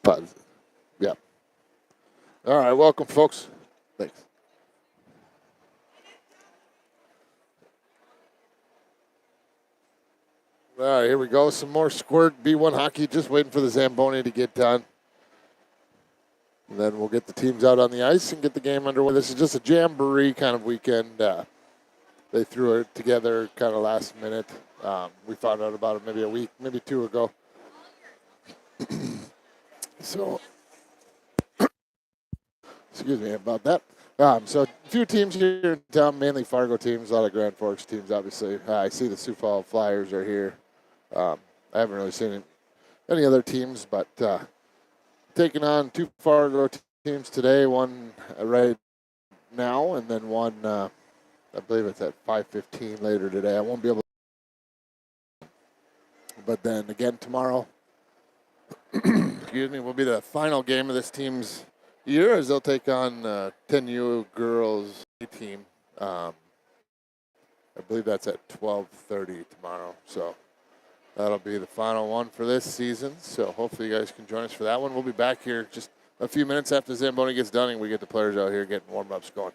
Pause. Yeah. All right, welcome, folks. Thanks. All right, here we go. Some more Squirt B1 hockey. Just waiting for the Zamboni to get done. And then we'll get the teams out on the ice and get the game underway. This is just a jamboree kind of weekend. They threw it together kind of last minute. We found out about it maybe a week, maybe two ago. So, excuse me about that. So a few teams here in town, mainly Fargo teams, a lot of Grand Forks teams, obviously. I see the Sioux Falls Flyers are here. I haven't really seen any other teams, but taking on two Fargo teams today, one right now, and then one, I believe it's at 5:15 later today. I won't be able to, but then again tomorrow, excuse me, will be the final game of this team's year as they'll take on 10U girls team. I believe that's at 12:30 tomorrow. So that'll be the final one for this season. So hopefully you guys can join us for that one. We'll be back here just a few minutes after Zamboni gets done and we get the players out here getting warm-ups going.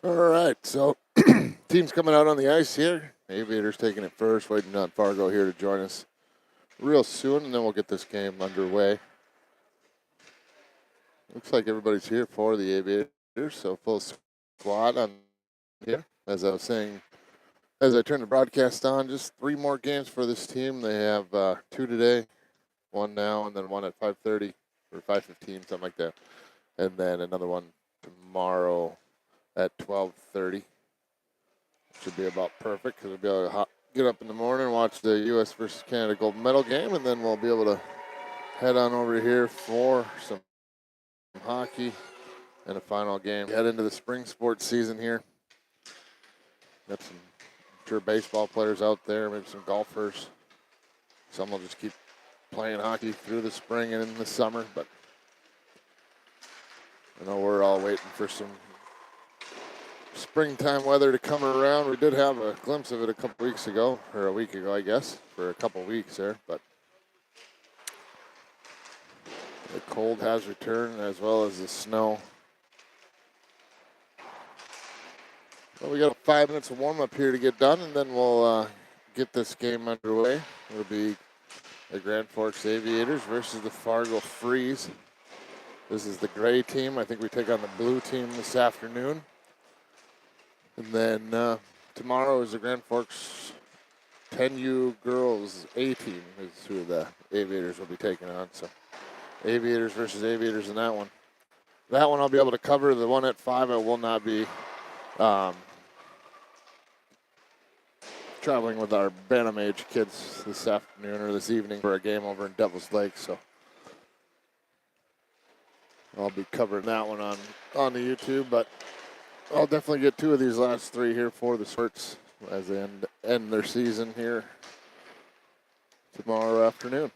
All right, so team's coming out on the ice here. Aviators taking it first, waiting on Fargo here to join us real soon, and then we'll get this game underway. Looks like everybody's here for the Aviators, so full squad on here. As I was saying, as I turn the broadcast on, just 3 more games for this team. They have 2 today, 1 now, and then 1 at 5:30 or 5:15, something like that, and then another one tomorrow at 12:30. Should be about perfect because we'll be able to get up in the morning and watch the U.S. versus Canada gold medal game, and then we'll be able to head on over here for some hockey and a final game. Head into the spring sports season here. Got some, I'm sure, baseball players out there, maybe some golfers. Some will just keep playing hockey through the spring and in the summer, but I know we're all waiting for some springtime weather to come around. We did have a glimpse of it a couple weeks ago, or a week ago, I guess, for a couple weeks there, but the cold has returned as well as the snow. Well, we got 5 minutes of warm-up here to get done, and then we'll get this game underway. It'll be the Grand Forks Aviators versus the Fargo Freeze. This is the gray team. I think we take on the blue team this afternoon. And then tomorrow is the Grand Forks 10U girls A team is who the Aviators will be taking on. So Aviators versus Aviators in that one. That one I'll be able to cover. The one at 5 I will not be traveling with our Bantam age kids this afternoon or this evening for a game over in Devil's Lake. So I'll be covering that one on the YouTube, but I'll definitely get 2 of these last 3 here for the Squirts as they end their season here tomorrow afternoon.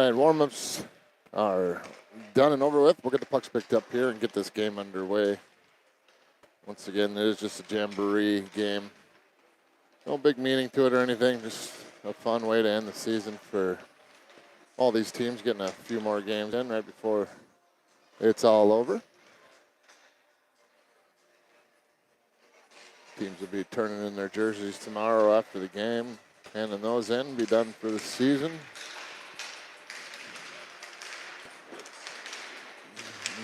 right, warm-ups are done and over with. We'll get the pucks picked up here and get this game underway. Once again, it is just a jamboree game. No big meaning to it or anything, just a fun way to end the season for all these teams, getting a few more games in right before it's all over. Teams will be turning in their jerseys tomorrow after the game, handing those in, be done for the season.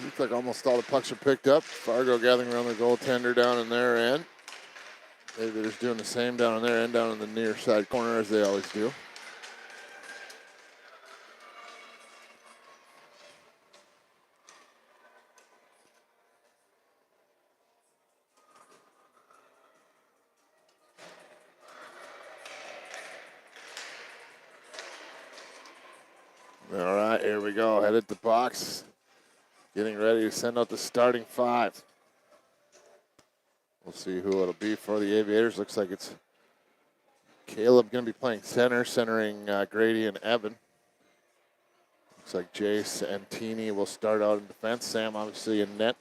Looks like almost all the pucks are picked up. Fargo gathering around the goaltender down in their end. Maybe they're doing the same down on their end, down in the near side corner as they always do. All right, here we go. Headed to box. Getting ready to send out the starting five. We'll see who it'll be for the Aviators. Looks like it's Caleb going to be playing center, centering Grady and Evan. Looks like Jace and Teeny will start out in defense. Sam obviously in net.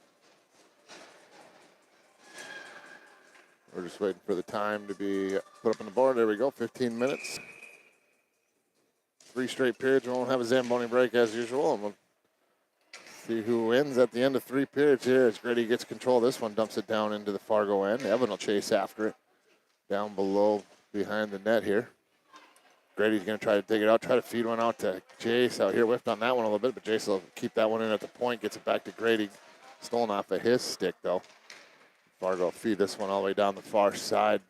We're just waiting for the time to be put up on the board. There we go, 15 minutes. 3 straight periods. We won't have a Zamboni break as usual. And we'll see who wins at the end of 3 periods here as Grady gets control of this one, dumps it down into the Fargo end. Evan will chase after it down below behind the net here. Grady's going to try to dig it out, try to feed one out to Jace out here. Whiffed on that one a little bit, but Jace will keep that one in at the point, gets it back to Grady. Stolen off of his stick, though. Fargo will feed this one all the way down the far side.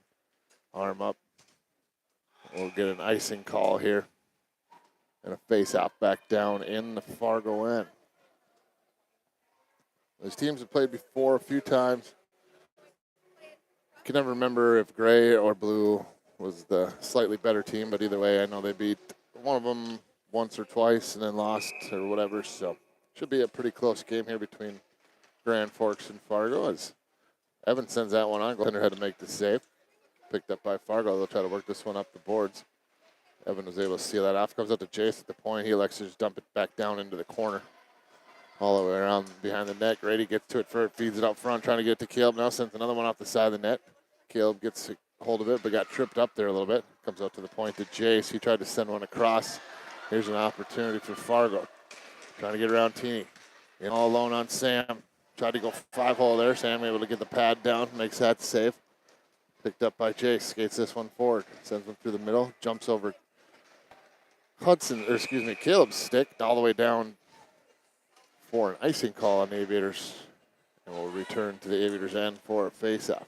Arm up. We'll get an icing call here. And a face-off back down in the Fargo end. These teams have played before a few times. I can never remember if gray or blue was the slightly better team, but either way, I know they beat one of them once or twice and then lost or whatever. So should be a pretty close game here between Grand Forks and Fargo as Evan sends that one on. Goaltender had to make the save. Picked up by Fargo. They'll try to work this one up the boards. Evan was able to seal that off. Comes up to Jace at the point. He elects to just dump it back down into the corner. All the way around behind the net. Grady gets to it first, feeds it up front, trying to get it to Caleb. Now sends another one off the side of the net. Caleb gets a hold of it, but got tripped up there a little bit. Comes out to the point to Jace. He tried to send one across. Here's an opportunity for Fargo. Trying to get around Teeny. In all alone on Sam. Tried to go 5-hole there. Sam able to get the pad down, makes that save. Picked up by Jace. Skates this one forward. Sends one through the middle. Jumps over Caleb's stick all the way down for an icing call on the Aviators. And we'll return to the Aviators end for a face-off.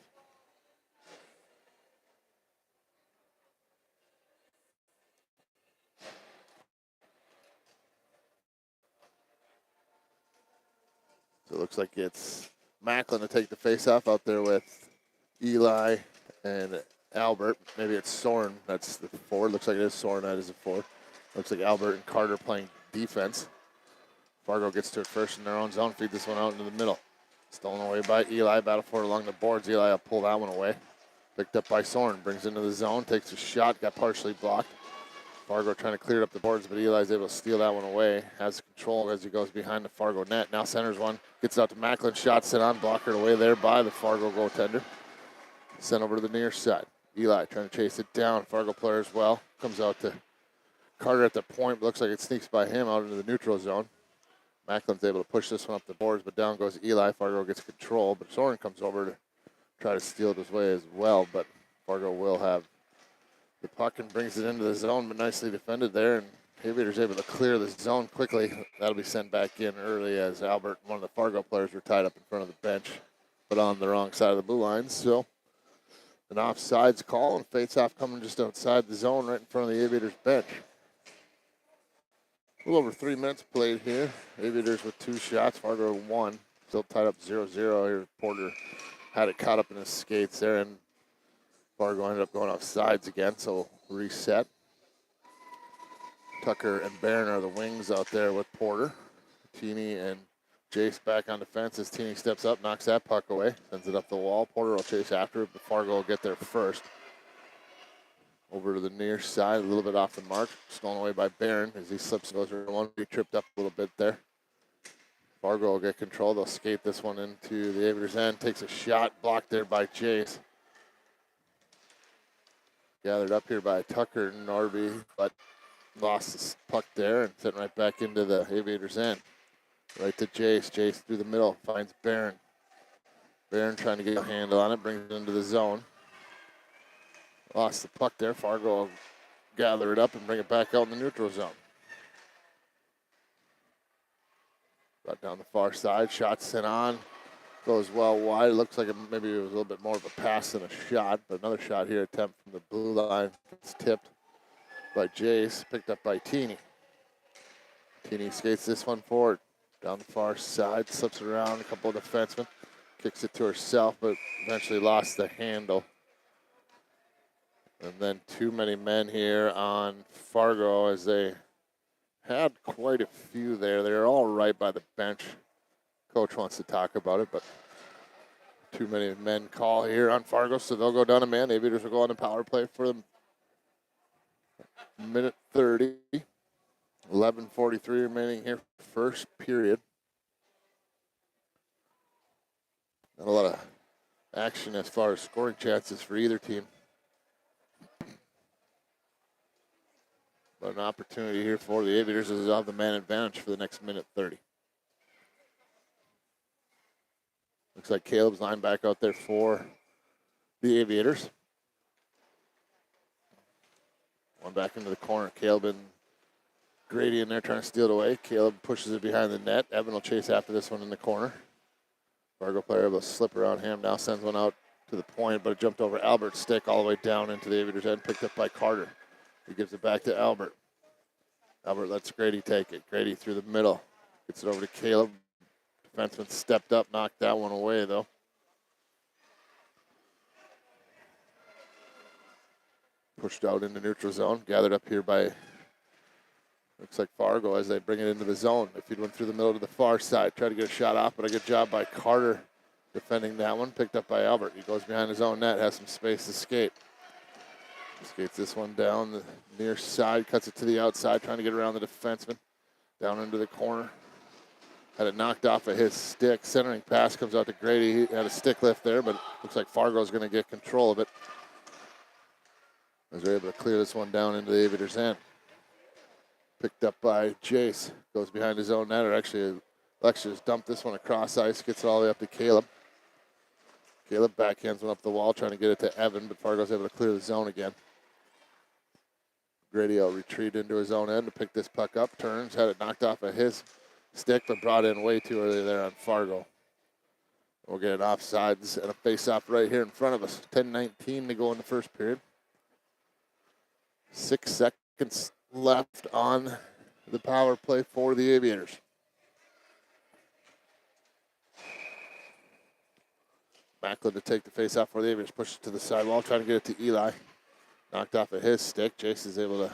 So it looks like it's Macklin to take the face-off out there with Eli and Albert. Maybe it's Soren. That's the forward. Looks like it is Soren. That is the forward. Looks like Albert and Carter playing defense. Fargo gets to it first in their own zone. Feed this one out into the middle. Stolen away by Eli. Battle for it along the boards. Eli will pull that one away. Picked up by Soren. Brings into the zone. Takes a shot. Got partially blocked. Fargo trying to clear it up the boards, but Eli's able to steal that one away. Has control as he goes behind the Fargo net. Now centers one. Gets it out to Macklin. Shot sent on. Blocker away there by the Fargo goaltender. Sent over to the near side. Eli trying to chase it down. Fargo player as well. Comes out to Carter at the point. Looks like it sneaks by him out into the neutral zone. Macklin's able to push this one up the boards, but down goes Eli. Fargo gets control, but Soren comes over to try to steal it his way as well, but Fargo will have the puck and brings it into the zone, but nicely defended there, and Aviators able to clear the zone quickly. That'll be sent back in early as Albert, one of the Fargo players, were tied up in front of the bench, but on the wrong side of the blue line. So an offsides call, and face-off coming just outside the zone right in front of the Aviators bench. A little over 3 minutes played here. Aviators with 2 shots, Fargo 1. Still tied up 0-0 here. Porter had it caught up in his skates there, and Fargo ended up going off sides again, so reset. Tucker and Barron are the wings out there with Porter. Teeny and Jace back on defense as Teeny steps up, knocks that puck away, sends it up the wall. Porter will chase after it, but Fargo will get there first. Over to the near side, a little bit off the mark. Stolen away by Barron as he slips and goes around one. He tripped up a little bit there. Fargo will get control. They'll skate this one into the Aviators' end. Takes a shot, blocked there by Jace. Gathered up here by Tucker Norby, but lost the puck there and sent right back into the Aviators' end. Right to Jace. Jace through the middle, finds Barron. Barron trying to get a handle on it, brings it into the zone. Lost the puck there. Fargo will gather it up and bring it back out in the neutral zone. Brought down the far side, shot sent on. Goes well wide. It looks like maybe it was a little bit more of a pass than a shot, but another shot here, attempt from the blue line. It's tipped by Jace, picked up by Teeny. Teeny skates this one forward. Down the far side, slips around a couple of defensemen. Kicks it to herself, but eventually lost the handle. And then too many men here on Fargo as they had quite a few there. They're all right by the bench. Coach wants to talk about it, but too many men call here on Fargo, so they'll go down a man. The Aviators will go on a power play for the minute 30. 11:43 remaining here, first period. Not a lot of action as far as scoring chances for either team. But an opportunity here for the Aviators as they'll have the man advantage for the next minute 30. Looks like Caleb's line back out there for the Aviators. One back into the corner. Caleb and Grady in there trying to steal it away. Caleb pushes it behind the net. Evan will chase after this one in the corner. Fargo player able to slip around him. Now sends one out to the point, but it jumped over Albert's stick all the way down into the Aviators' end. Picked up by Carter. He gives it back to Albert. Albert lets Grady take it. Grady through the middle. Gets it over to Caleb. Defenseman stepped up, knocked that one away, though. Pushed out into neutral zone. Gathered up here by, looks like Fargo as they bring it into the zone. If he went through the middle to the far side, tried to get a shot off, but a good job by Carter defending that one. Picked up by Albert. He goes behind his own net, has some space to skate. Skates this one down the near side, cuts it to the outside, trying to get around the defenseman. Down into the corner. Had it knocked off of his stick. Centering pass comes out to Grady. He had a stick lift there, but looks like Fargo's going to get control of it. As they're able to clear this one down into the Aviators' end. Picked up by Jace. Goes behind his own net, or actually Alexia's dumped this one across ice. Gets it all the way up to Caleb. Caleb backhands one up the wall, trying to get it to Evan, but Fargo's able to clear the zone again. Grady will retreat into his own end to pick this puck up. Turns, had it knocked off of his stick, but brought in way too early there on Fargo. We'll get an offsides and a face-off right here in front of us. 10:19 to go in the first period. 6 seconds left on the power play for the Aviators. Macklin to take the face-off for the Aviators. Pushes to the sidewall, trying to get it to Eli. Knocked off of his stick. Jace is able to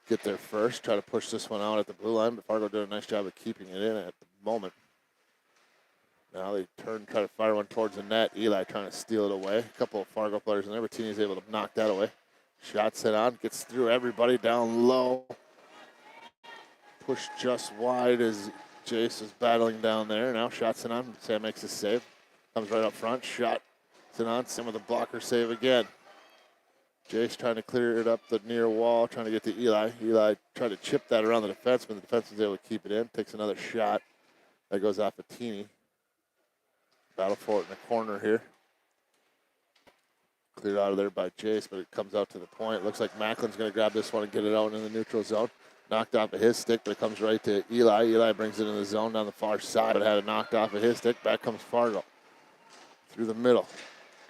get there first. Try to push this one out at the blue line, but Fargo did a nice job of keeping it in at the moment. Now they turn, try to fire one towards the net. Eli trying to steal it away. A couple of Fargo players in there, but Teeny's able to knock that away. Shot set on, gets through everybody down low. Pushed just wide as Jace is battling down there. Now shot set on. Sam makes a save. Comes right up front. Shot set on. Sam with a blocker save again. Jace trying to clear it up the near wall, trying to get to Eli. Eli tried to chip that around the defenseman. The defenseman's able to keep it in. Takes another shot. That goes off of Teeny. Battle for it in the corner here. Cleared out of there by Jace, but it comes out to the point. Looks like Macklin's going to grab this one and get it out in the neutral zone. Knocked off of his stick, but it comes right to Eli. Eli brings it in the zone down the far side, but had it knocked off of his stick. Back comes Fargo. Through the middle.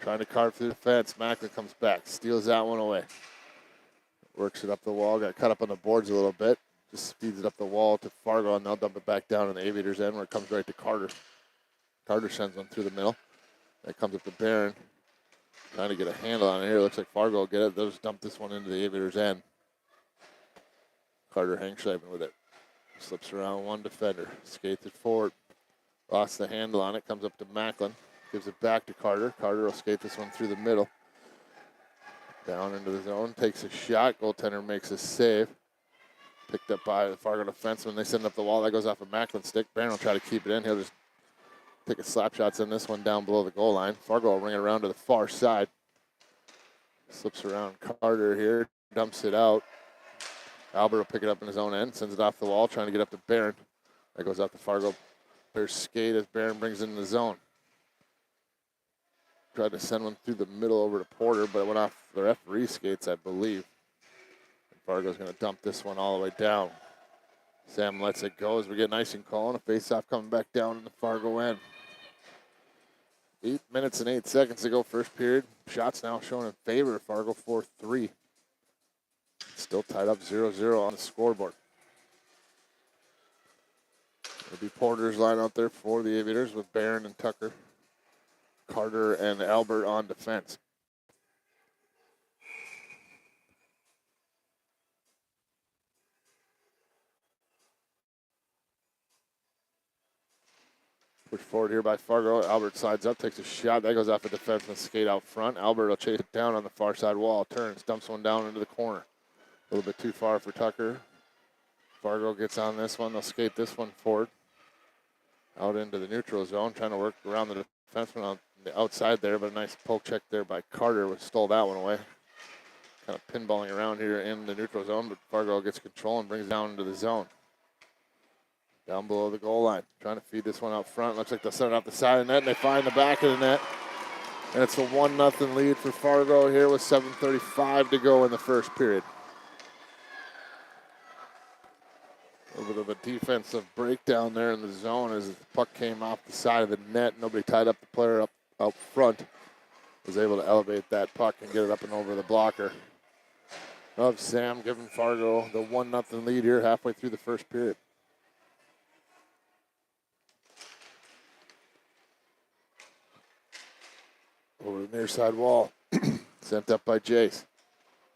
Trying to carve through the fence. Macklin comes back. Steals that one away. Works it up the wall. Got cut up on the boards a little bit. Just feeds it up the wall to Fargo, and they'll dump it back down in the Aviators' end where it comes right to Carter. Carter sends one through the middle. That comes up to Barron. Trying to get a handle on it here. Looks like Fargo will get it. They'll just dump this one into the Aviators' end. Carter Hankschleifen with it. Slips around one defender. Skates it forward. Lost the handle on it. Comes up to Macklin. Gives it back to Carter. Carter will skate this one through the middle. Down into the zone, takes a shot. Goaltender makes a save. Picked up by the Fargo defenseman. They send up the wall. That goes off a Macklin stick. Barron will try to keep it in. He'll just take a slap shot on this one down below the goal line. Fargo will ring it around to the far side. Slips around Carter here. Dumps it out. Albert will pick it up in his own end. Sends it off the wall, trying to get up to Barron. That goes off the Fargo player's skate as Barron brings it in the zone. Tried to send one through the middle over to Porter, but it went off the referee skates, I believe. And Fargo's going to dump this one all the way down. Sam lets it go as we get an icing call and a face-off coming back down in the Fargo end. 8 minutes and 8 seconds to go first period. Shots now showing in favor of Fargo 4-3. Still tied up 0-0 on the scoreboard. It'll be Porter's line out there for the Aviators with Barron and Tucker. Carter and Albert on defense. Push forward here by Fargo. Albert slides up, takes a shot. That goes off a defenseman skate out front. Albert will chase it down on the far side wall. Turns, dumps one down into the corner. A little bit too far for Tucker. Fargo gets on this one. They'll skate this one forward. Out into the neutral zone, trying to work around the defenseman on the outside there, but a nice poke check there by Carter, which stole that one away. Kind of pinballing around here in the neutral zone, but Fargo gets control and brings it down into the zone. Down below the goal line, trying to feed this one out front. Looks like they'll send it off the side of the net, and they find the back of the net. And it's a 1-0 lead for Fargo here with 7:35 to go in the first period. A little bit of a defensive breakdown there in the zone as the puck came off the side of the net. Nobody tied up the player up out front. Was able to elevate that puck and get it up and over the blocker of Sam, giving Fargo the 1-0 lead here halfway through the first period. Over the near side wall. Sent up by Jace.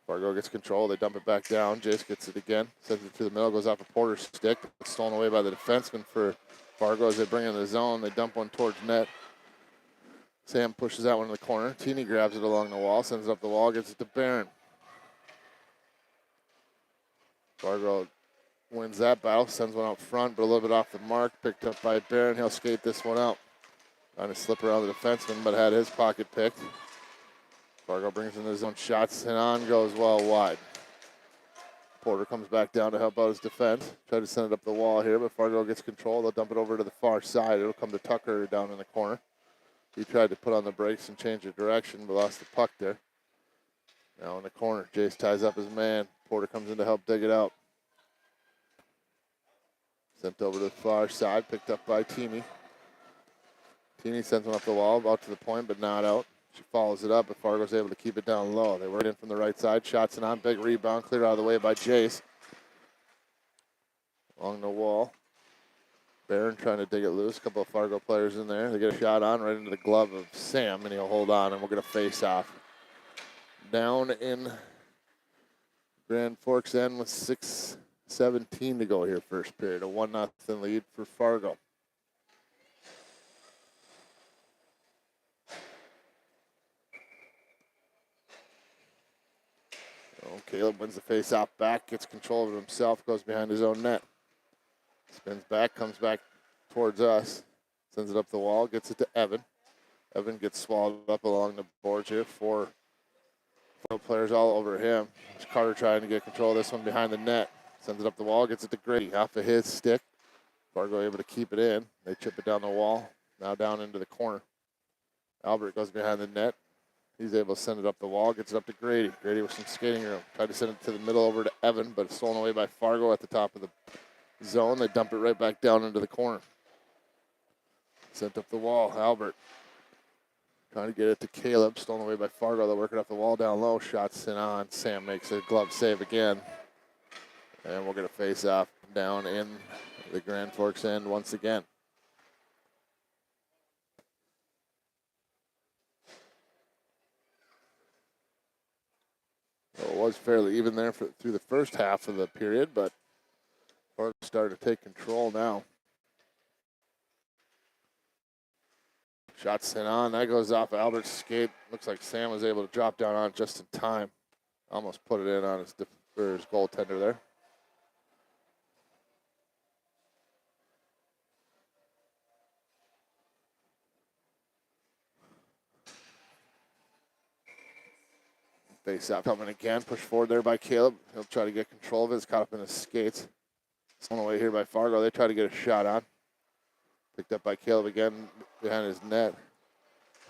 Fargo gets control. They dump it back down. Jace gets it again. Sends it to the middle. Goes off a Porter's stick. It's stolen away by the defenseman for Fargo as they bring it in the zone. They dump one towards net. Sam pushes that one in the corner. Teeny grabs it along the wall. Sends it up the wall. Gets it to Barron. Fargo wins that battle. Sends one out front, but a little bit off the mark. Picked up by Barron. He'll skate this one out. Trying to slip around the defenseman, but had his pocket picked. Fargo brings in his own shots and on goes well wide. Porter comes back down to help out his defense. Try to send it up the wall here, but Fargo gets control. They'll dump it over to the far side. It'll come to Tucker down in the corner. He tried to put on the brakes and change the direction, but lost the puck there. Now in the corner, Jace ties up his man. Porter comes in to help dig it out. Sent over to the far side, picked up by Teeny. Teeny sends one up the wall, about to the point, but not out. She follows it up, but Fargo's able to keep it down low. They work in from the right side. Shots and on. Big rebound. Cleared out of the way by Jace. Along the wall. Barron trying to dig it loose. A couple of Fargo players in there. They get a shot on right into the glove of Sam, and he'll hold on, and we'll get a face-off. Down in Grand Forks end with 6:17 to go here first period. A 1-0 lead for Fargo. Caleb wins the face-off back, gets control of it himself, goes behind his own net. Spins back, comes back towards us, sends it up the wall, gets it to Evan. Evan gets swallowed up along the boards here. Four players all over him. It's Carter trying to get control of this one behind the net. Sends it up the wall, gets it to Grady off of his stick. Fargo able to keep it in. They chip it down the wall, now down into the corner. Albert goes behind the net. He's able to send it up the wall, gets it up to Grady. Grady with some skating room. Tried to send it to the middle over to Evan, but it's stolen away by Fargo at the top of the zone. They dump it right back down into the corner. Sent up the wall, Albert. Trying to get it to Caleb, stolen away by Fargo. They're working off the wall down low. Shots in on. Sam makes a glove save again. And we'll get a face-off down in the Grand Forks end once again. Well, it was fairly even there through the first half of the period, but Fargo started to take control now. Shot sent on. That goes off Albert's skate. Looks like Sam was able to drop down on it just in time. Almost put it in on his goaltender there. Face out coming again. Push forward there by Caleb. He'll try to get control of it. It's caught up in his skates. Thrown away here by Fargo. They try to get a shot on. Picked up by Caleb again behind his net.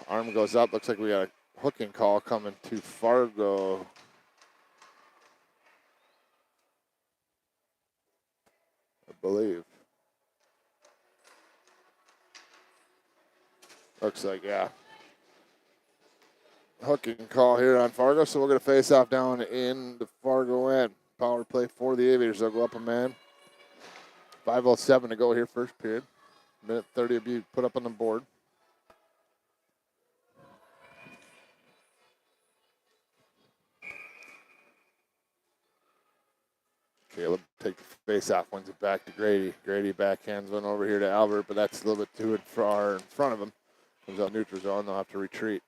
Arm goes up. Looks like we got a hooking call coming to Fargo. I believe. Looks like, yeah. Hooking call here on Fargo, so we're going to face off down in the Fargo end. Power play for the Aviators. They'll go up a man. 5:07 to go here, first period. Minute 30 will be put up on the board. Caleb take the face off, wins it back to Grady. Grady backhands one over here to Albert, but that's a little bit too far in front of him. Comes out neutral zone, they'll have to retreat.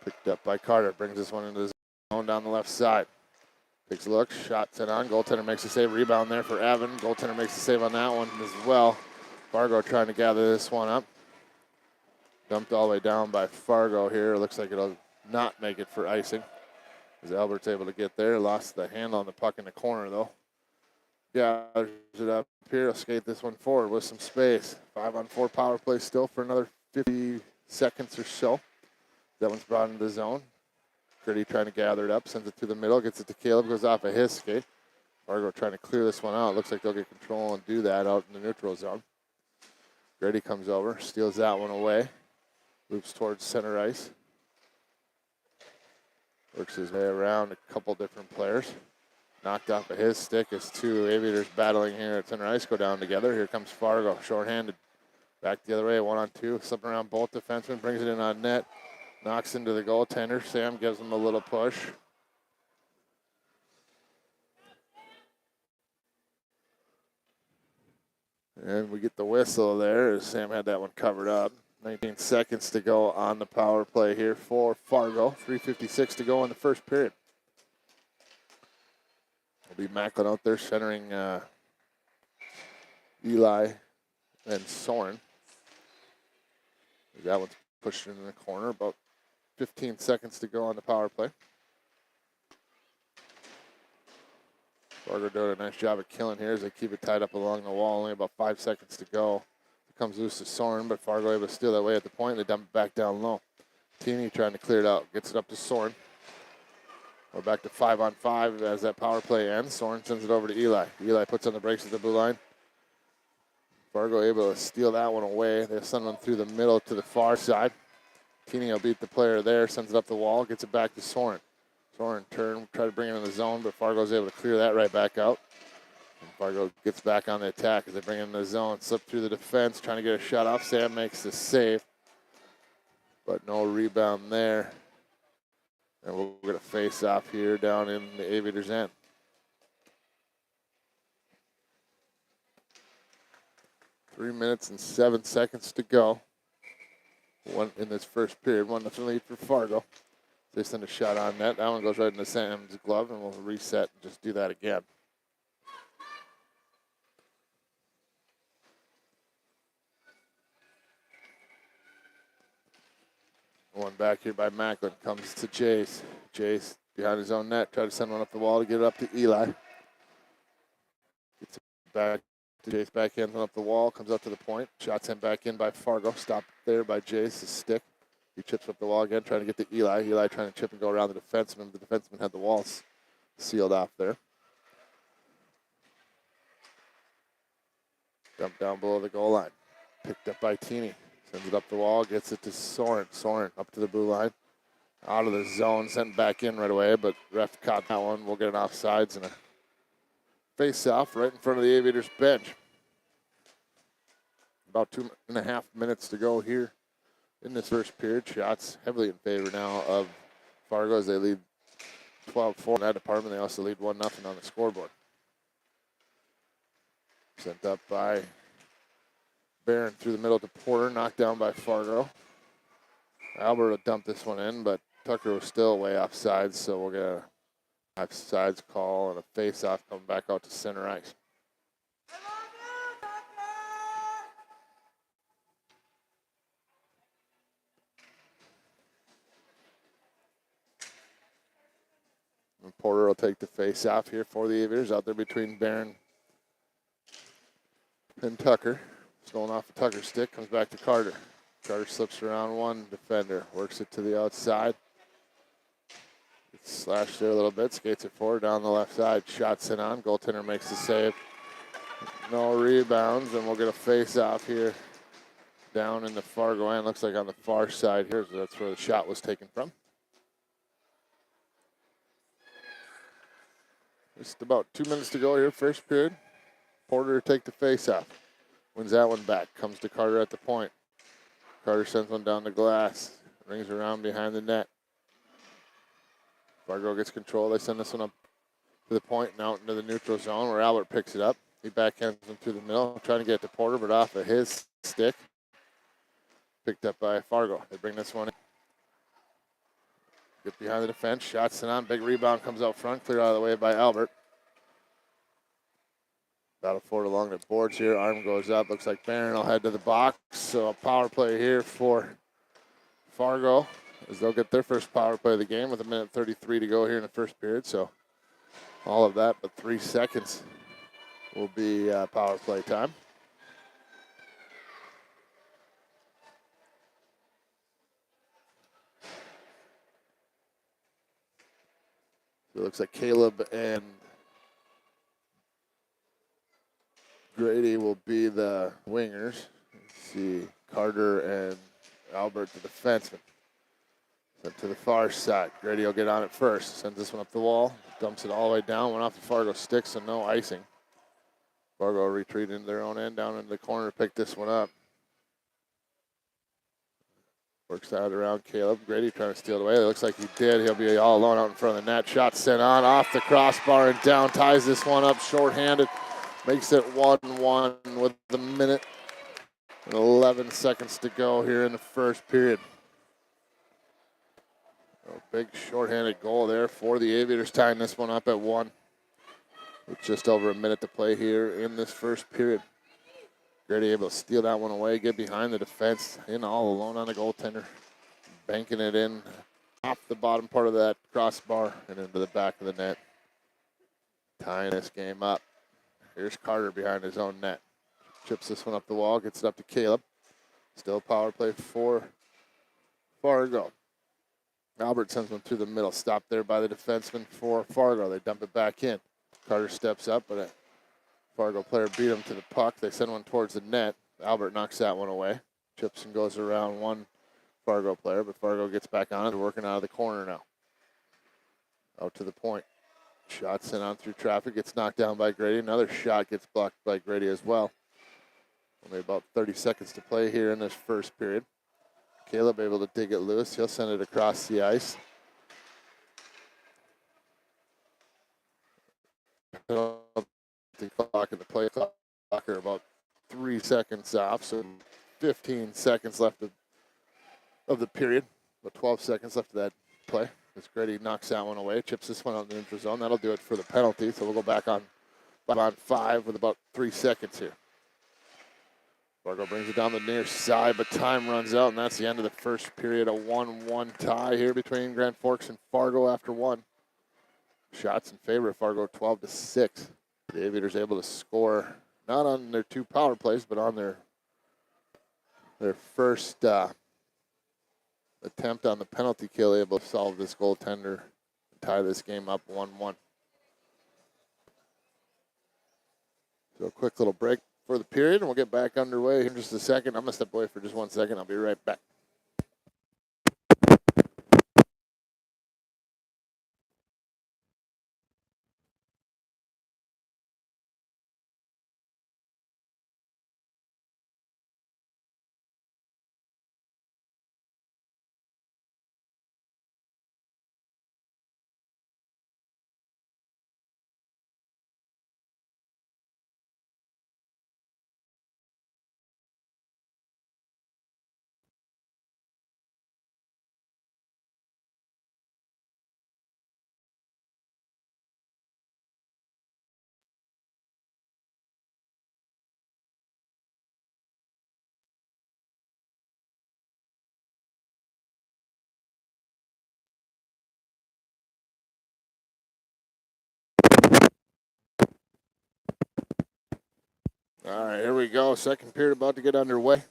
Picked up by Carter, brings this one into the zone down the left side. Takes a look, shot sent on. Goaltender makes a save, rebound there for Evan. Goaltender makes a save on that one as well. Fargo trying to gather this one up. Dumped all the way down by Fargo here. Looks like it'll not make it for icing. As Albert's able to get there, lost the handle on the puck in the corner though. Gathers it up here, will skate this one forward with some space. 5-on-4 power play still for another 50 seconds or so. That one's brought into the zone. Gritty trying to gather it up, sends it through the middle, gets it to Caleb, goes off of his skate. Fargo trying to clear this one out. Looks like they'll get control and do that out in the neutral zone. Gritty comes over, steals that one away. Loops towards center ice. Works his way around a couple different players. Knocked off of his stick as two Aviators battling here at center ice go down together. Here comes Fargo, shorthanded. Back the other way, 1-on-2. Slipping around both defensemen, brings it in on net. Knocks into the goaltender. Sam gives him a little push. And we get the whistle there as Sam had that one covered up. 19 seconds to go on the power play here for Fargo. 3:56 to go in the first period. It'll be Macklin out there centering Eli and Soren. That one's pushed in the corner. About 15 seconds to go on the power play. Fargo doing a nice job of killing here as they keep it tied up along the wall. Only about 5 seconds to go. It comes loose to Soren, but Fargo able to steal that way at the point. They dump it back down low. Teeny trying to clear it out. Gets it up to Soren. We're back to 5-on-5 as that power play ends. Soren sends it over to Eli. Eli puts on the brakes at the blue line. Fargo able to steal that one away. They send one through the middle to the far side. Teeny will beat the player there, sends it up the wall, gets it back to Soren. Soren try to bring it in the zone, but Fargo's able to clear that right back out. And Fargo gets back on the attack as they bring it in the zone, slip through the defense, trying to get a shot off. Sam makes the save, but no rebound there. And we're going to face off here down in the Aviators' end. Three minutes and 7 seconds to go. One in this first period, 1-0 lead for Fargo. They send a shot on net. That one goes right into Sam's glove, and we'll reset and just do that again. One back here by Macklin. Comes to Jace. Jace behind his own net. Try to send one up the wall to get it up to Eli. Gets it back to Jace. Backhands one up the wall. Comes up to the point. Shot sent back in by Fargo. Stopped there by Jace's stick. He chips up the wall again, trying to get to Eli. Eli trying to chip and go around the defenseman. The defenseman had the walls sealed off there. Dumped down below the goal line. Picked up by Teeny. Sends it up the wall, gets it to Soren. Soren up to the blue line. Out of the zone, sent back in right away, but ref caught that one. We'll get an offsides and a face-off right in front of the Aviators bench. About 2.5 minutes to go here in this first period. Shots heavily in favor now of Fargo as they lead 12-4 in that department. They also lead 1-0 on the scoreboard. Sent up by Barron through the middle to Porter, knocked down by Fargo. Albert will dump this one in, but Tucker was still way offside, so we'll get a offsides call and a face-off coming back out to center ice. And Porter will take the face-off here for the Aviators, out there between Barron and Tucker. Stolen off the Tucker stick, comes back to Carter. Carter slips around one defender, works it to the outside. Gets slashed there a little bit, skates it forward down the left side. Shots in on, goaltender makes the save. No rebounds, and we'll get a face-off here down in the Fargo end. Looks like on the far side here, so that's where the shot was taken from. Just about 2 minutes to go here, first period. Porter to take the face-off. Wins that one back. Comes to Carter at the point. Carter sends one down the glass. Rings around behind the net. Fargo gets control. They send this one up to the point and out into the neutral zone where Albert picks it up. He backhands him through the middle, trying to get it to Porter, but off of his stick. Picked up by Fargo. They bring this one in. Get behind the defense. Shots sent on. Big rebound comes out front. Cleared out of the way by Albert. Battle forward along the boards here. Arm goes up. Looks like Barron will head to the box. So a power play here for Fargo as they'll get their first power play of the game with 1:33 to go here in the first period. So all of that but 3 seconds will be power play time. So it looks like Caleb and Grady will be the wingers. Let's see, Carter and Albert the defenseman. Sent to the far side. Grady will get on it first. Sends this one up the wall. Dumps it all the way down. Went off the Fargo stick, so no icing. Fargo retreat into their own end, down into the corner to pick this one up. Works out around Caleb. Grady trying to steal it away. It looks like he did. He'll be all alone out in front of the net. Shot sent on off the crossbar and down. Ties this one up shorthanded. Makes it 1-1 with a minute and 11 seconds to go here in the first period. A big shorthanded goal there for the Aviators, tying this one up at 1 with just over a minute to play here in this first period. Grady able to steal that one away, get behind the defense, in all alone on the goaltender, banking it in off the bottom part of that crossbar and into the back of the net, tying this game up. Here's Carter behind his own net. Chips this one up the wall, gets it up to Caleb. Still power play for Fargo. Albert sends one through the middle. Stopped there by the defenseman for Fargo. They dump it back in. Carter steps up, but a Fargo player beat him to the puck. They send one towards the net. Albert knocks that one away. Chips and goes around one Fargo player, but Fargo gets back on it. They're working out of the corner now. Out to the point. Shot sent on through traffic. Gets knocked down by Grady. Another shot gets blocked by Grady as well. Only about 30 seconds to play here in this first period. Caleb able to dig it loose. He'll send it across the ice. The clock and the play clock are about 3 seconds off, so 15 seconds left of the period. About 12 seconds left of that play. As Grady knocks that one away, chips this one out in the neutral zone. That'll do it for the penalty, so we'll go back on 5 with about 3 seconds here. Fargo brings it down the near side, but time runs out, and that's the end of the first period. A 1-1 tie here between Grand Forks and Fargo after 1. Shots in favor of Fargo, 12-6. The Aviators able to score not on their 2 power plays, but on their first attempt on the penalty kill, able to solve this goaltender and tie this game up 1-1. So a quick little break for the period, and we'll get back underway here in just a second. I'm going to step away for just 1 second. I'll be right back. All right, here we go. Second period about to get underway.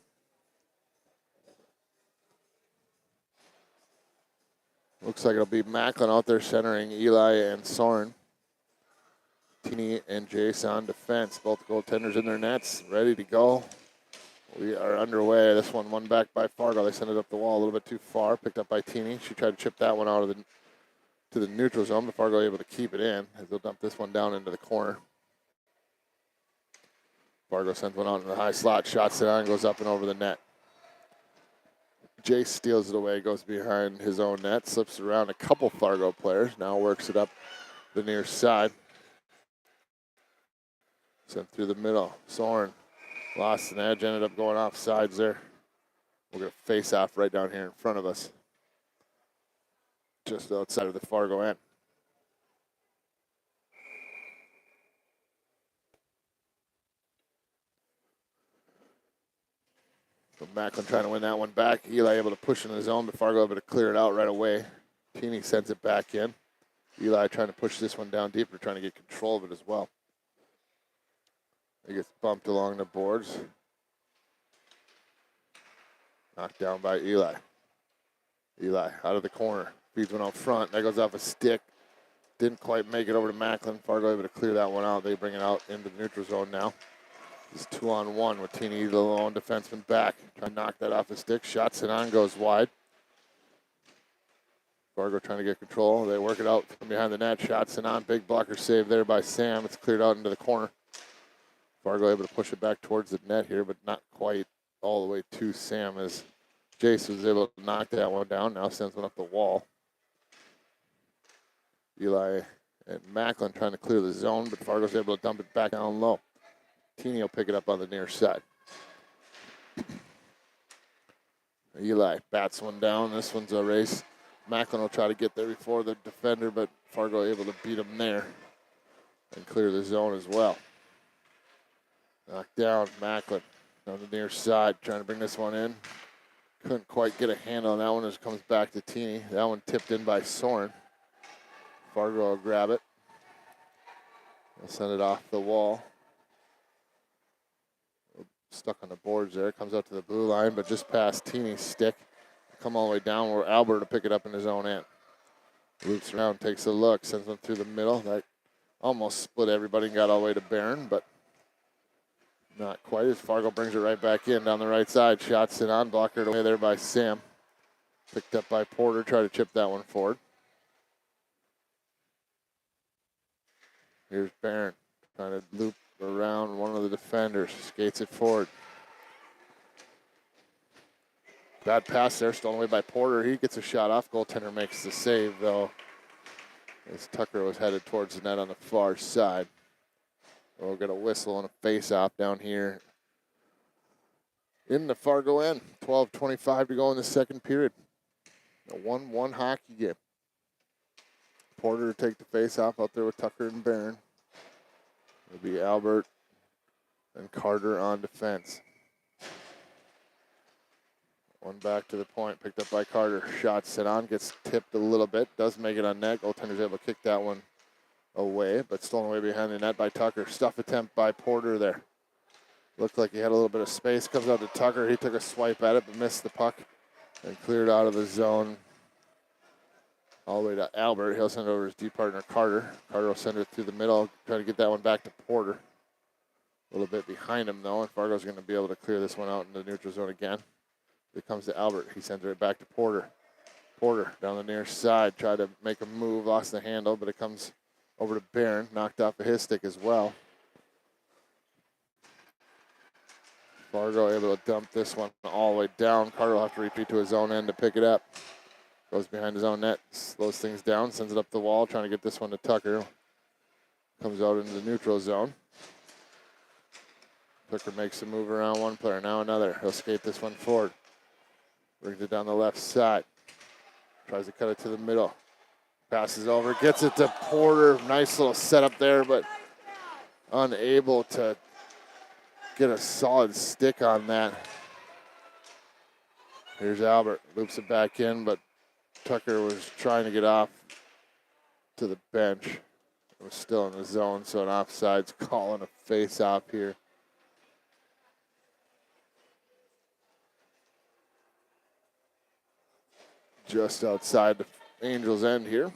Looks like it'll be Macklin out there centering Eli and Soren. Teeny and Jace on defense. Both goaltenders in their nets, ready to go. We are underway. This one back by Fargo. They sent it up the wall a little bit too far. Picked up by Teeny. She tried to chip that one out of to the neutral zone, but Fargo able to keep it in as they'll dump this one down into the corner. Fargo sends one out in the high slot. Shots it on, goes up and over the net. Jace steals it away, goes behind his own net, slips around a couple Fargo players. Now works it up the near side. Sent through the middle. Soren lost an edge, ended up going off sides there. We're going to face off right down here in front of us, just outside of the Fargo end. So Macklin trying to win that one back. Eli able to push in the zone, but Fargo able to clear it out right away. Teeny sends it back in. Eli trying to push this one down deeper, trying to get control of it as well. He gets bumped along the boards. Knocked down by Eli. Eli out of the corner. Feeds one out front. That goes off a stick. Didn't quite make it over to Macklin. Fargo able to clear that one out. They bring it out into the neutral zone now. It's 2-on-1 with Teeny, the lone defenseman, back. Trying to knock that off the stick. Shots it on, goes wide. Fargo trying to get control. They work it out from behind the net. Shots it on. Big blocker save there by Sam. It's cleared out into the corner. Fargo able to push it back towards the net here, but not quite all the way to Sam as Jace was able to knock that one down. Now sends one up the wall. Eli and Macklin trying to clear the zone, but Fargo's able to dump it back down low. Teeny will pick it up on the near side. Eli bats one down. This one's a race. Macklin will try to get there before the defender, but Fargo able to beat him there and clear the zone as well. Knocked down, Macklin on the near side, trying to bring this one in. Couldn't quite get a handle on that one as it comes back to Teeny. That one tipped in by Soren. Fargo will grab it. They'll send it off the wall. Stuck on the boards there. Comes out to the blue line, but just past Teeny's stick. Come all the way down where Albert will pick it up in his own end. Loops around, takes a look, sends one through the middle. That almost split everybody and got all the way to Barron, but not quite as Fargo brings it right back in down the right side. Shots it on, blockered away there by Sam. Picked up by Porter, try to chip that one forward. Here's Barron trying to loop around one of the defenders. Skates it forward. Bad pass there, stolen away by Porter. He gets a shot off. Goaltender makes the save, though, as Tucker was headed towards the net on the far side. We'll get a whistle and a face-off down here in the Fargo end. 12:25 to go in the second period. A 1-1 hockey game. Porter to take the face-off out there with Tucker and Barron. It'll be Albert and Carter on defense. One back to the point, picked up by Carter. Shot sent on, gets tipped a little bit. Does make it on net. Goaltender's able to kick that one away, but stolen away behind the net by Tucker. Stuff attempt by Porter there. Looked like he had a little bit of space. Comes out to Tucker. He took a swipe at it, but missed the puck and cleared out of the zone. All the way to Albert. He'll send it over to his D partner, Carter. Carter will send it through the middle, try to get that one back to Porter. A little bit behind him, though, and Fargo's going to be able to clear this one out in the neutral zone again. It comes to Albert. He sends it right back to Porter. Porter down the near side, tried to make a move, lost the handle, but it comes over to Barron, knocked off of his stick as well. Fargo able to dump this one all the way down. Carter will have to repeat to his own end to pick it up. Goes behind his own net, slows things down, sends it up the wall, trying to get this one to Tucker. Comes out into the neutral zone. Tucker makes a move around one player, now another. He'll skate this one forward. Brings it down the left side. Tries to cut it to the middle. Passes over, gets it to Porter. Nice little setup there, but unable to get a solid stick on that. Here's Albert, loops it back in, but Tucker was trying to get off to the bench. It was still in the zone, so an offside's calling a face-off here just outside the Angels' end here,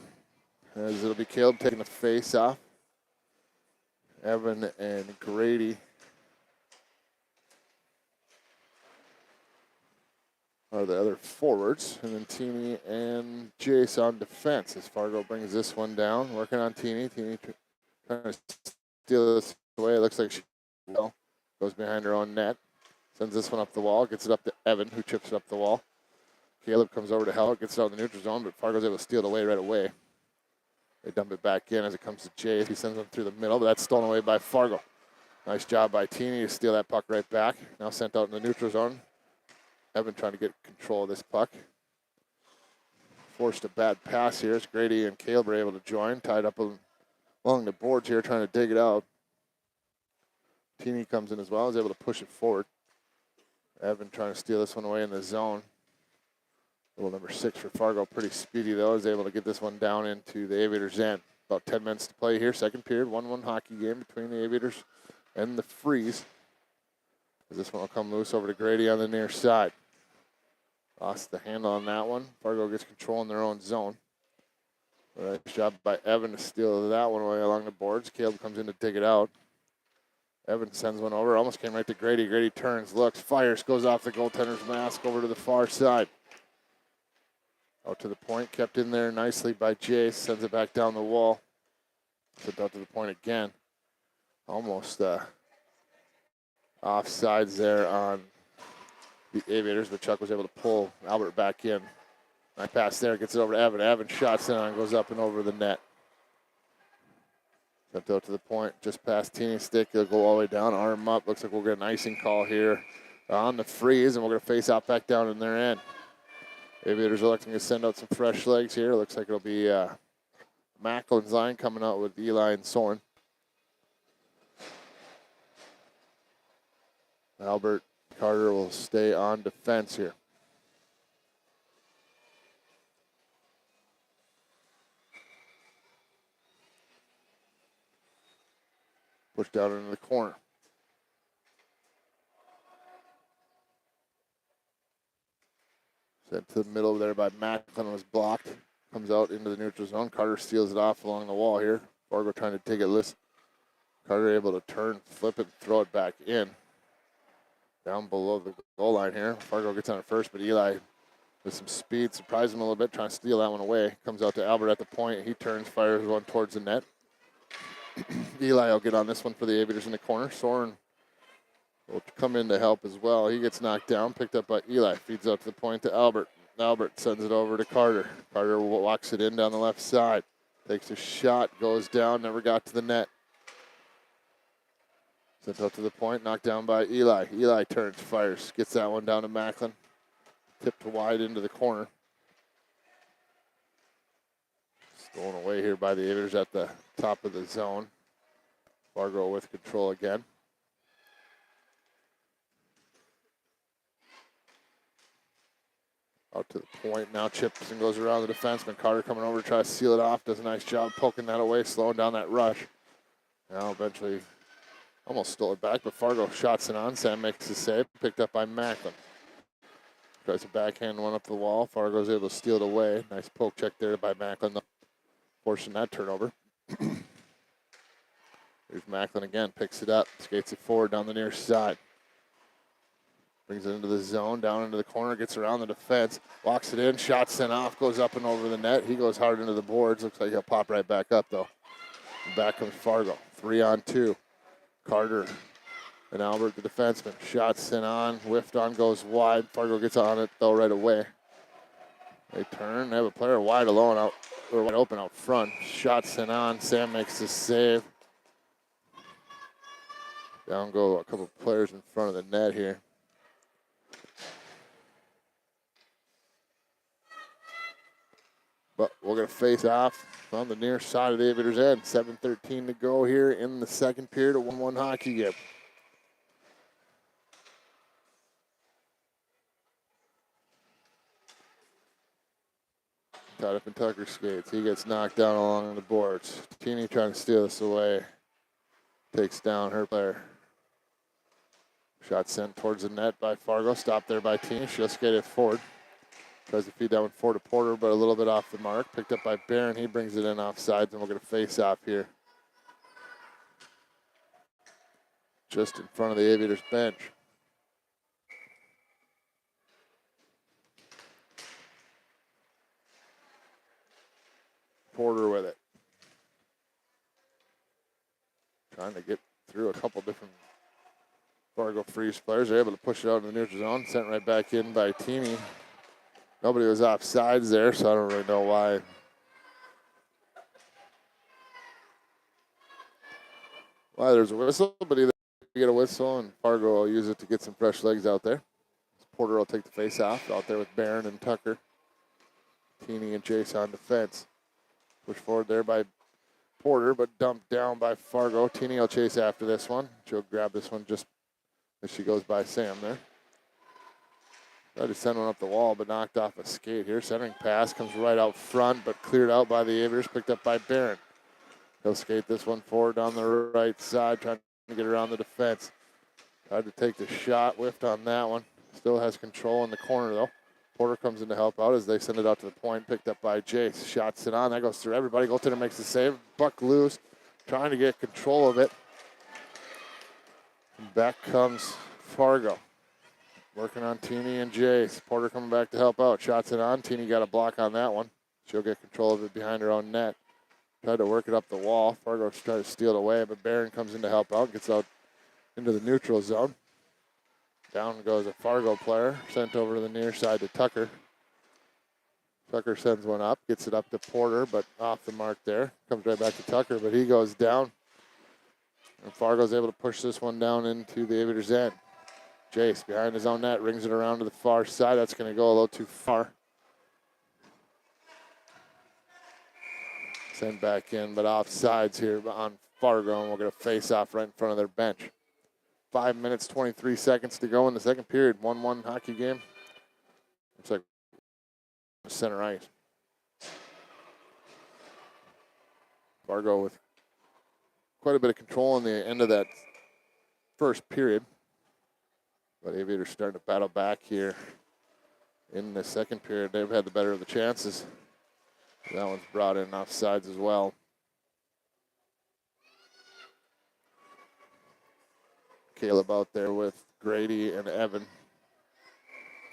as it'll be Caleb taking the face off. Evan and Grady are the other forwards, and then Teeny and Jace on defense as Fargo brings this one down, working on Teeny. Teeny trying to steal this away. It looks like she goes behind her own net, sends this one up the wall, gets it up to Evan, who chips it up the wall. Caleb comes over to help, gets it out in the neutral zone, but Fargo's able to steal it away right away. They dump it back in as it comes to Jace. He sends it through the middle, but that's stolen away by Fargo. Nice job by Teeny to steal that puck right back. Now sent out in the neutral zone. Evan trying to get control of this puck. Forced a bad pass here as Grady and Caleb are able to join. Tied up along the boards here, trying to dig it out. Teeny comes in as well, is able to push it forward. Evan trying to steal this one away in the zone. Little number 6 for Fargo, pretty speedy though, is able to get this one down into the Aviators' end. About 10 minutes to play here, second period, 1-1 hockey game between the Aviators and the Freeze. This one will come loose over to Grady on the near side. Lost the handle on that one. Fargo gets control in their own zone. Nice job by Evan to steal that one away along the boards. Caleb comes in to dig it out. Evan sends one over. Almost came right to Grady. Grady turns, looks, fires, goes off the goaltender's mask over to the far side. Out to the point, kept in there nicely by Jace. Sends it back down the wall. Sent out to the point again. Almost offsides there on the Aviators, but Chuck was able to pull Albert back in. Nice pass there, gets it over to Evan. Evan shots in and goes up and over the net. Sent out to the point, just past Teeny's stick. He'll go all the way down, arm up. Looks like we'll get an icing call here on the Freeze, and we're going to face out back down in their end. Aviators electing to send out some fresh legs here. Looks like it'll be Macklin's line coming out with Eli and Soren. Albert Carter will stay on defense here. Pushed down into the corner. Sent to the middle there by Macklin, was blocked. Comes out into the neutral zone. Carter steals it off along the wall here. Fargo trying to take it loose. Carter able to turn, flip it, throw it back in. Down below the goal line here. Fargo gets on it first, but Eli with some speed surprised him a little bit, trying to steal that one away. Comes out to Albert at the point. He turns, fires one towards the net. Eli will get on this one for the Aviators in the corner. Soren will come in to help as well. He gets knocked down, picked up by Eli. Feeds out to the point to Albert. Albert sends it over to Carter. Carter walks it in down the left side. Takes a shot, goes down, never got to the net. Sent out to the point, knocked down by Eli. Eli turns, fires, gets that one down to Macklin. Tipped wide into the corner. Stolen away here by the Aviators at the top of the zone. Fargo with control again. Out to the point, now chips and goes around the defenseman. Carter coming over to try to seal it off. Does a nice job poking that away, slowing down that rush. Now eventually almost stole it back, but Fargo shots it on. Sam makes the save, picked up by Macklin. Tries a backhand one up the wall. Fargo's able to steal it away. Nice poke check there by Macklin, forcing that turnover. Here's Macklin again, picks it up, skates it forward down the near side. Brings it into the zone, down into the corner, gets around the defense, walks it in, shot sent off, goes up and over the net. He goes hard into the boards. Looks like he'll pop right back up, though. And back comes Fargo, 3-on-2. Carter and Albert, the defenseman. Shot sent on, whiffed on, goes wide. Fargo gets on it, though, right away. They turn. They have a player wide alone out, or wide open out front. Shot sent on. Sam makes the save. Down go a couple players in front of the net here. But we're going to face off on the near side of the Aviators' end. 7:13 to go here in the second period of 1-1 hockey game. Tied up in Tucker skates. He gets knocked down along the boards. Teeny trying to steal this away. Takes down her player. Shot sent towards the net by Fargo. Stopped there by Teeny. She'll skate it forward. Tries to feed that one forward to Porter, but a little bit off the mark. Picked up by Barron. He brings it in offsides, and we're going to face off here. Just in front of the Aviators bench. Porter with it. Trying to get through a couple different Fargo Freeze players. They're able to push it out in the neutral zone. Sent right back in by Teeny. Nobody was offsides there, so I don't really know why. Why there's a whistle, but either you get a whistle and Fargo will use it to get some fresh legs out there. Porter will take the face off out there with Barron and Tucker. Teeny and Chase on defense. Push forward there by Porter, but dumped down by Fargo. Teeny will chase after this one. She'll grab this one just as she goes by Sam there. Tried to send one up the wall, but knocked off a skate here. Centering pass comes right out front, but cleared out by the Aviators, picked up by Barron. He'll skate this one forward down the right side, trying to get around the defense. Tried to take the shot, whiffed on that one. Still has control in the corner, though. Porter comes in to help out as they send it out to the point, picked up by Jace. Shots it on, that goes through everybody. Goaltender makes the save. Buck loose, trying to get control of it. And back comes Fargo. Working on Teeny and Jace. Porter coming back to help out. Shots it on. Teeny got a block on that one. She'll get control of it behind her own net. Tried to work it up the wall. Fargo tried to steal it away, but Barron comes in to help out. Gets out into the neutral zone. Down goes a Fargo player. Sent over to the near side to Tucker. Tucker sends one up. Gets it up to Porter, but off the mark there. Comes right back to Tucker, but he goes down. And Fargo's able to push this one down into the Aviators' end. Jace behind his own net, rings it around to the far side. That's going to go a little too far. Send back in, but offsides here on Fargo, and we're going to face off right in front of their bench. 5 minutes, 23 seconds to go in the second period. 1-1 hockey game. Looks like center ice. Fargo with quite a bit of control in the end of that first period. But Aviators starting to battle back here in the second period. They've had the better of the chances. That one's brought in offsides as well. Caleb out there with Grady and Evan.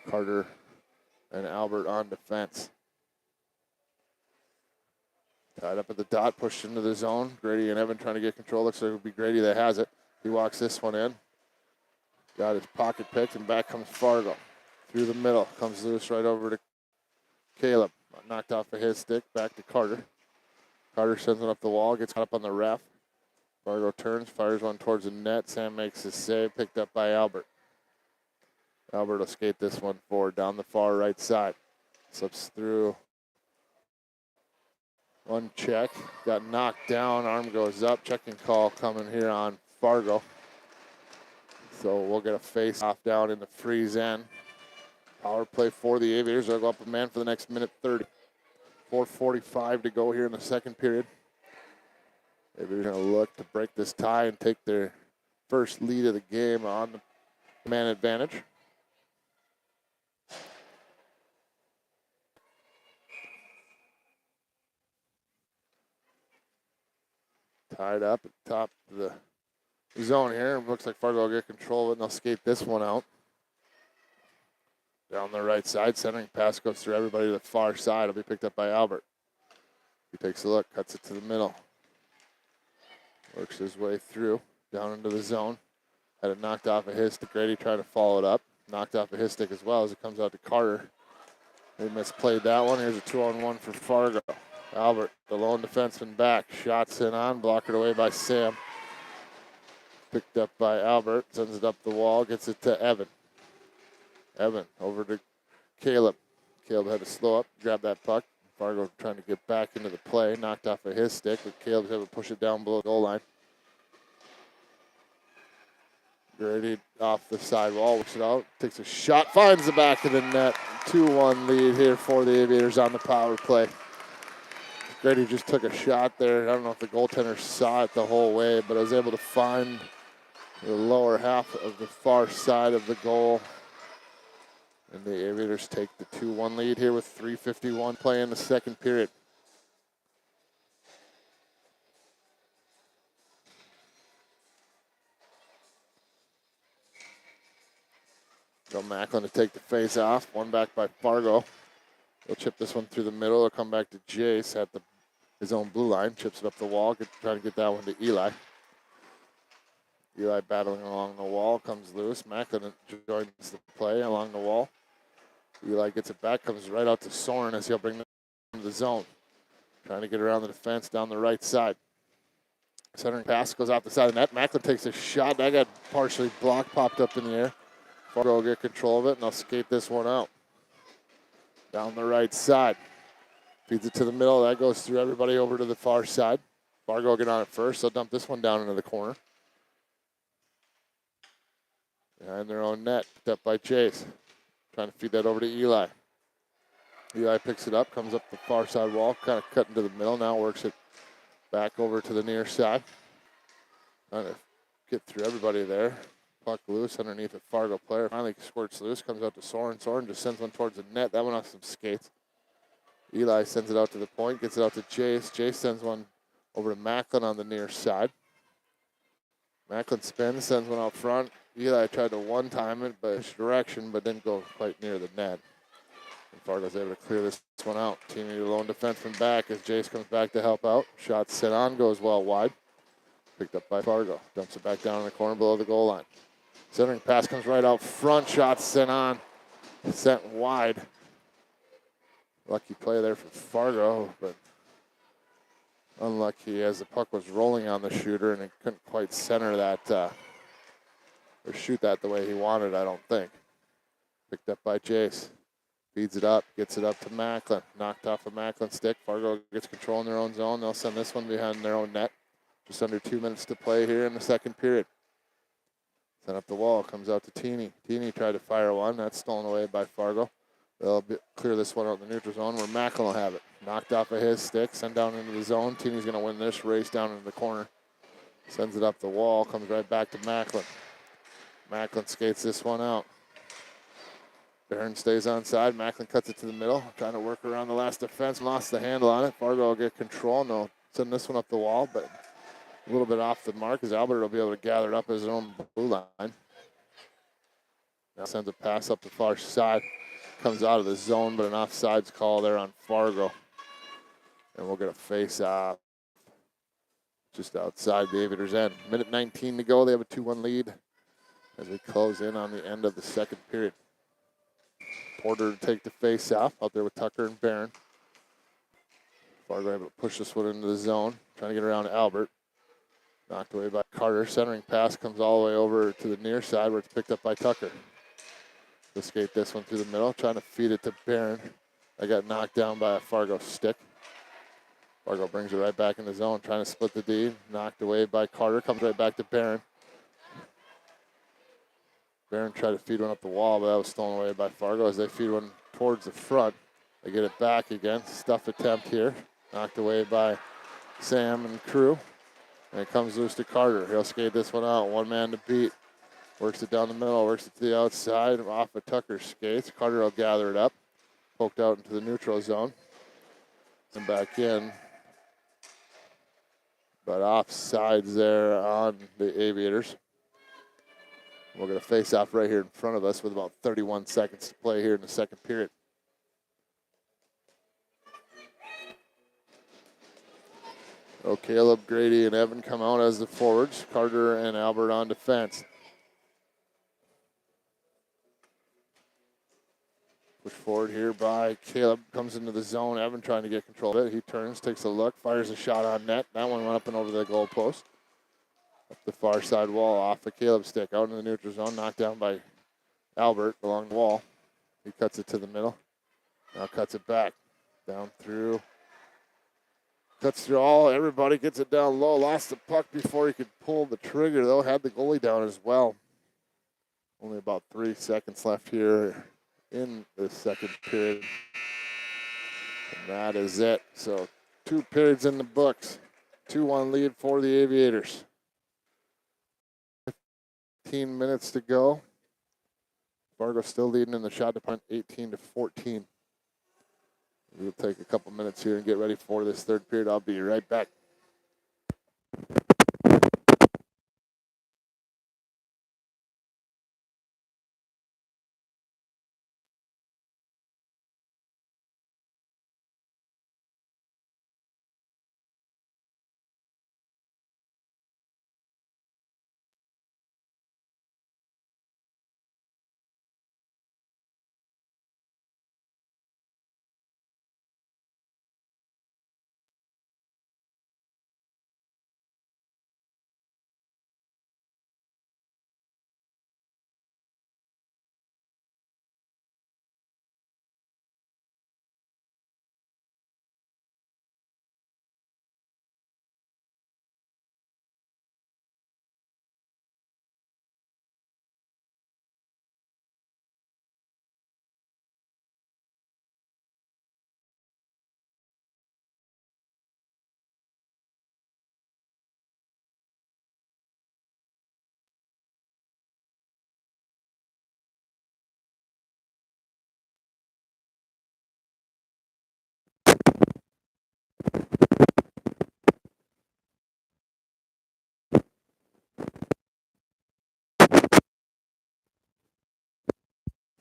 Carter and Albert on defense. Tied up at the dot, pushed into the zone. Grady and Evan trying to get control. Looks like it would be Grady that has it. He walks this one in. Got his pocket picked, and back comes Fargo. Through the middle, comes loose right over to Caleb. Knocked off of his stick, back to Carter. Carter sends it up the wall, gets caught up on the ref. Fargo turns, fires one towards the net. Sam makes his save, picked up by Albert. Albert will skate this one forward down the far right side. Slips through. One check, got knocked down, arm goes up. Checking call coming here on Fargo. So we'll get a face-off down in the Freeze end. Power play for the Aviators. They'll go up a man for the next minute 30. 4:45 to go here in the second period. Aviators going to look to break this tie and take their first lead of the game on the man advantage. Tied up at the top of the zone here. Looks like Fargo will get control of it, and they'll skate this one out. Down the right side, centering pass goes through everybody to the far side. It'll be picked up by Albert. He takes a look, cuts it to the middle. Works his way through, down into the zone. Had it knocked off of his stick. Grady trying to follow it up. Knocked off of his stick as well as it comes out to Carter. They misplayed that one. Here's a 2-on-1 for Fargo. Albert, the lone defenseman back. Shots in on, blockered away by Sam. Picked up by Albert, sends it up the wall, gets it to Evan. Evan over to Caleb. Caleb had to slow up, grab that puck. Fargo trying to get back into the play, knocked off of his stick, but Caleb's able to push it down below the goal line. Grady off the side wall, works it out, takes a shot, finds the back of the net. 2-1 lead here for the Aviators on the power play. Grady just took a shot there. I don't know if the goaltender saw it the whole way, but I was able to find the lower half of the far side of the goal And the Aviators take the 2-1 lead here with 3:51 play in the second period. Joe Macklin to take the face off. One back by Fargo. He'll chip this one through the middle. He'll come back to Jace at his own blue line. Chips it up the wall. Trying to get that one to Eli. Eli battling along the wall. Comes loose. Macklin joins the play along the wall. Eli gets it back. Comes right out to Soren as he'll bring it to the zone. Trying to get around the defense down the right side. Centering pass goes off the side of the net. Macklin takes a shot. That got partially blocked. Popped up in the air. Fargo will get control of it, and they'll skate this one out. Down the right side. Feeds it to the middle. That goes through everybody over to the far side. Fargo will get on it first. They'll dump this one down into the corner. Behind their own net. Picked up by Chase. Trying to feed that over to Eli. Eli picks it up. Comes up the far side wall. Kind of cutting to the middle. Now works it back over to the near side. Trying to get through everybody there. Puck loose underneath a Fargo player. Finally squirts loose. Comes out to Soren. Soren just sends one towards the net. That went off some skates. Eli sends it out to the point. Gets it out to Jace. Jace sends one over to Macklin on the near side. Macklin spins. Sends one out front. Eli tried to one-time it, but direction, but didn't go quite near the net. And Fargo's able to clear this one out. Teeny lone defenseman back as Jace comes back to help out. Shot sent on. Goes well wide. Picked up by Fargo. Dumps it back down in the corner below the goal line. Centering pass comes right out front. Shot sent on. Sent wide. Lucky play there for Fargo, but unlucky as the puck was rolling on the shooter and he couldn't quite center that or shoot that the way he wanted, I don't think. Picked up by Jace. Feeds it up. Gets it up to Macklin. Knocked off a Macklin stick. Fargo gets control in their own zone. They'll send this one behind their own net. Just under 2 minutes to play here in the second period. Sent up the wall, comes out to Teeny. Teeny tried to fire one. That's stolen away by Fargo. They'll clear this one out in the neutral zone where Macklin will have it. Knocked off of his stick, sent down into the zone. Teeny's going to win this race down into the corner. Sends it up the wall, comes right back to Macklin. Macklin skates this one out. Barron stays on side. Macklin cuts it to the middle, trying to work around the last defense. Lost the handle on it. Fargo will get control. No, send this one up the wall, but a little bit off the mark as Albert will be able to gather it up his own blue line. Now sends a pass up the far side. Comes out of the zone, but an offsides call there on Fargo. And we'll get a face-off just outside the Aviators' end. Minute 19 to go. They have a 2-1 lead as we close in on the end of the second period. Porter to take the face-off out there with Tucker and Barron. Fargo able to push this one into the zone. Trying to get around Albert. Knocked away by Carter. Centering pass comes all the way over to the near side where it's picked up by Tucker. They'll skate this one through the middle. Trying to feed it to Barron. I got knocked down by a Fargo stick. Fargo brings it right back in the zone. Trying to split the D. Knocked away by Carter. Comes right back to Barron. Barron tried to feed one up the wall, but that was stolen away by Fargo as they feed one towards the front. They get it back again. Stuff attempt here. Knocked away by Sam and crew. And it comes loose to Carter. He'll skate this one out. One man to beat. Works it down the middle. Works it to the outside. Off of Tucker's skates. Carter will gather it up. Poked out into the neutral zone. And back in. But offsides there on the Aviators. We're going to face off right here in front of us with about 31 seconds to play here in the second period. So Caleb, Grady, and Evan come out as the forwards. Carter and Albert on defense. Push forward here by Caleb. Comes into the zone. Evan trying to get control of it. He turns, takes a look, fires a shot on net. That one went up and over the goal post. Up the far side wall off of Caleb's stick. Out in the neutral zone. Knocked down by Albert along the wall. He cuts it to the middle. Now cuts it back. Down through. Cuts through all. Everybody gets it down low. Lost the puck before he could pull the trigger, though. Had the goalie down as well. Only about 3 seconds left here in the second period. And that is it. So 2 periods in the books. 2-1 lead for the Aviators. 15 minutes to go. Fargo still leading in the shot department, 18-14. We'll take a couple minutes here and get ready for this third period. I'll be right back.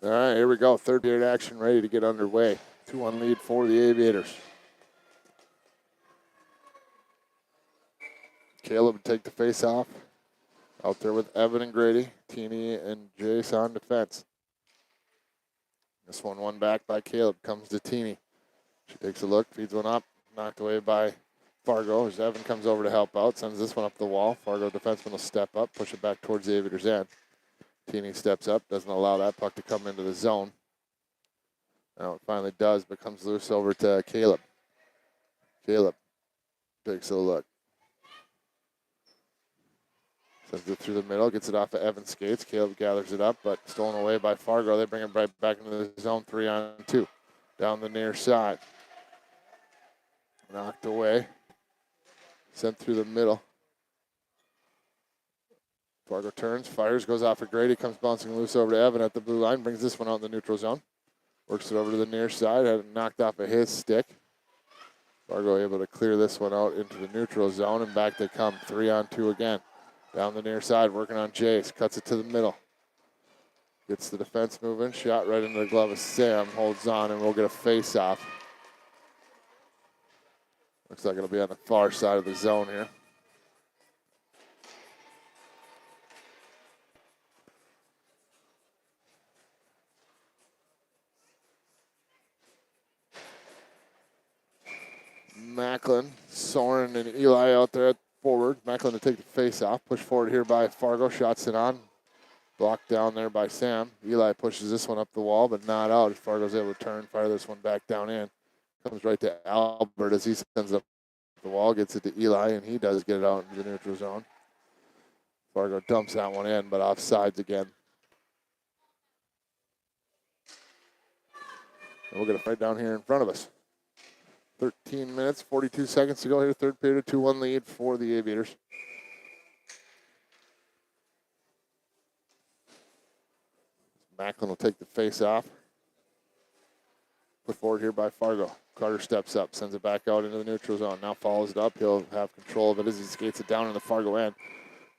All right, here we go. Third period action ready to get underway. 2-1 lead for the Aviators. Caleb would take the face off. Out there with Evan and Grady. Teeny and Jace on defense. This one back by Caleb. Comes to Teeny. She takes a look, feeds one up. Knocked away by Fargo as Evan comes over to help out. Sends this one up the wall. Fargo defenseman will step up, push it back towards the Aviators' end. Teeny steps up, doesn't allow that puck to come into the zone. Now it finally does, but comes loose over to Caleb. Caleb takes a look. Sends it through the middle, gets it off of Evan's skates. Caleb gathers it up, but stolen away by Fargo. They bring it right back into the zone, 3-on-2. Down the near side. Knocked away. Sent through the middle. Fargo turns, fires, goes off of Grady, comes bouncing loose over to Evan at the blue line, brings this one out in the neutral zone. Works it over to the near side, had it knocked off of his stick. Fargo able to clear this one out into the neutral zone, and back they come, 3-on-2 again. Down the near side, working on Jace, cuts it to the middle. Gets the defense moving, shot right into the glove of Sam, holds on, and we'll get a face-off. Looks like it'll be on the far side of the zone here. Macklin, Soren, and Eli out there at forward. Macklin to take the face off. Push forward here by Fargo. Shots it on. Blocked down there by Sam. Eli pushes this one up the wall, but not out. Fargo's able to turn, fire this one back down in. Comes right to Albert as he sends up the wall. Gets it to Eli, and he does get it out into the neutral zone. Fargo dumps that one in, but offsides again. And we'll get a fight down here in front of us. 13 minutes, 42 seconds to go here. Third period, 2-1 lead for the Aviators. Macklin will take the face off. Put forward here by Fargo. Carter steps up, sends it back out into the neutral zone. Now follows it up. He'll have control of it as he skates it down in the Fargo end.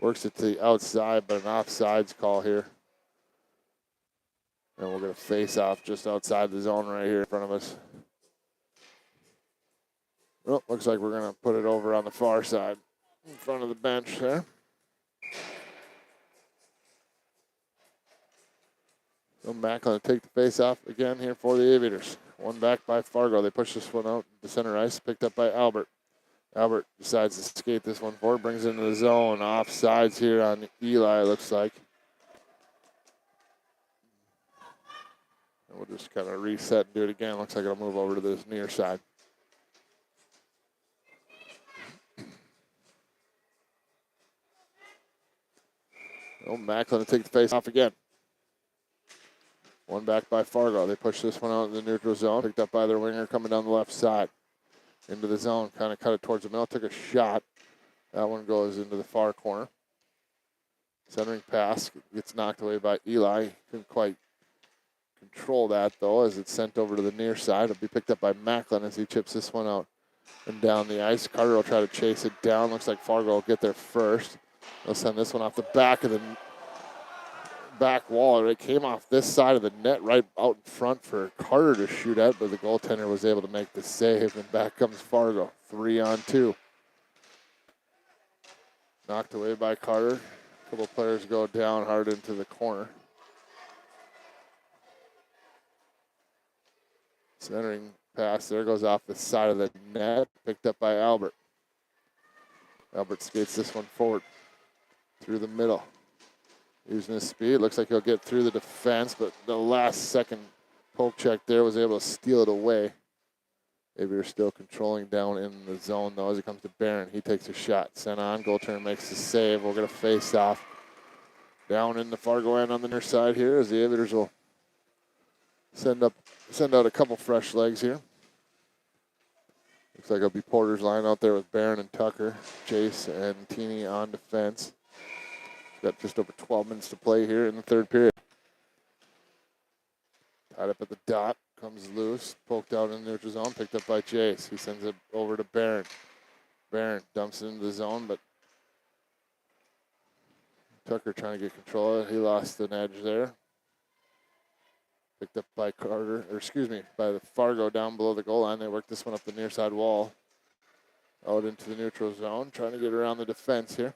Works it to the outside, but an offsides call here. And we'll get a face off just outside the zone right here in front of us. Well, looks like we're going to put it over on the far side in front of the bench there. So Macklin to take the face off again here for the Aviators. One back by Fargo. They push this one out to center ice, picked up by Albert. Albert decides to skate this one forward, brings it into the zone. Offsides here on Eli, looks like. And we'll just kind of reset and do it again. Looks like it'll move over to this near side. Oh, Macklin to take the face off again. One back by Fargo. They push this one out in the neutral zone. Picked up by their winger coming down the left side. Into the zone. Kind of cut it towards the middle. Took a shot. That one goes into the far corner. Centering pass. Gets knocked away by Eli. Couldn't quite control that, though, as it's sent over to the near side. It'll be picked up by Macklin as he chips this one out and down the ice. Carter will try to chase it down. Looks like Fargo will get there first. They'll send this one off the back of the back wall. It came off this side of the net right out in front for Carter to shoot at, but the goaltender was able to make the save, and back comes Fargo. 3-on-2. Knocked away by Carter. A couple players go down hard into the corner. Centering pass there goes off the side of the net, picked up by Albert. Albert skates this one forward through the middle. Using his speed, looks like he'll get through the defense, but the last second poke check there was able to steal it away. Aviator still controlling down in the zone, though, as it comes to Barron. He takes a shot, sent on, goaltender makes the save. We're going to face off down in the Fargo end on the near side here, as the Aviators will send out a couple fresh legs here. Looks like it'll be Porter's line out there with Barron and Tucker, Jace and Teeny on defense. Got just over 12 minutes to play here in the third period. Tied up at the dot, comes loose, poked out in the neutral zone, picked up by Jace. He sends it over to Barron. Barron dumps it into the zone, but Tucker trying to get control of it. He lost an edge there. Picked up by by the Fargo down below the goal line. They work this one up the near side wall. Out into the neutral zone, trying to get around the defense here.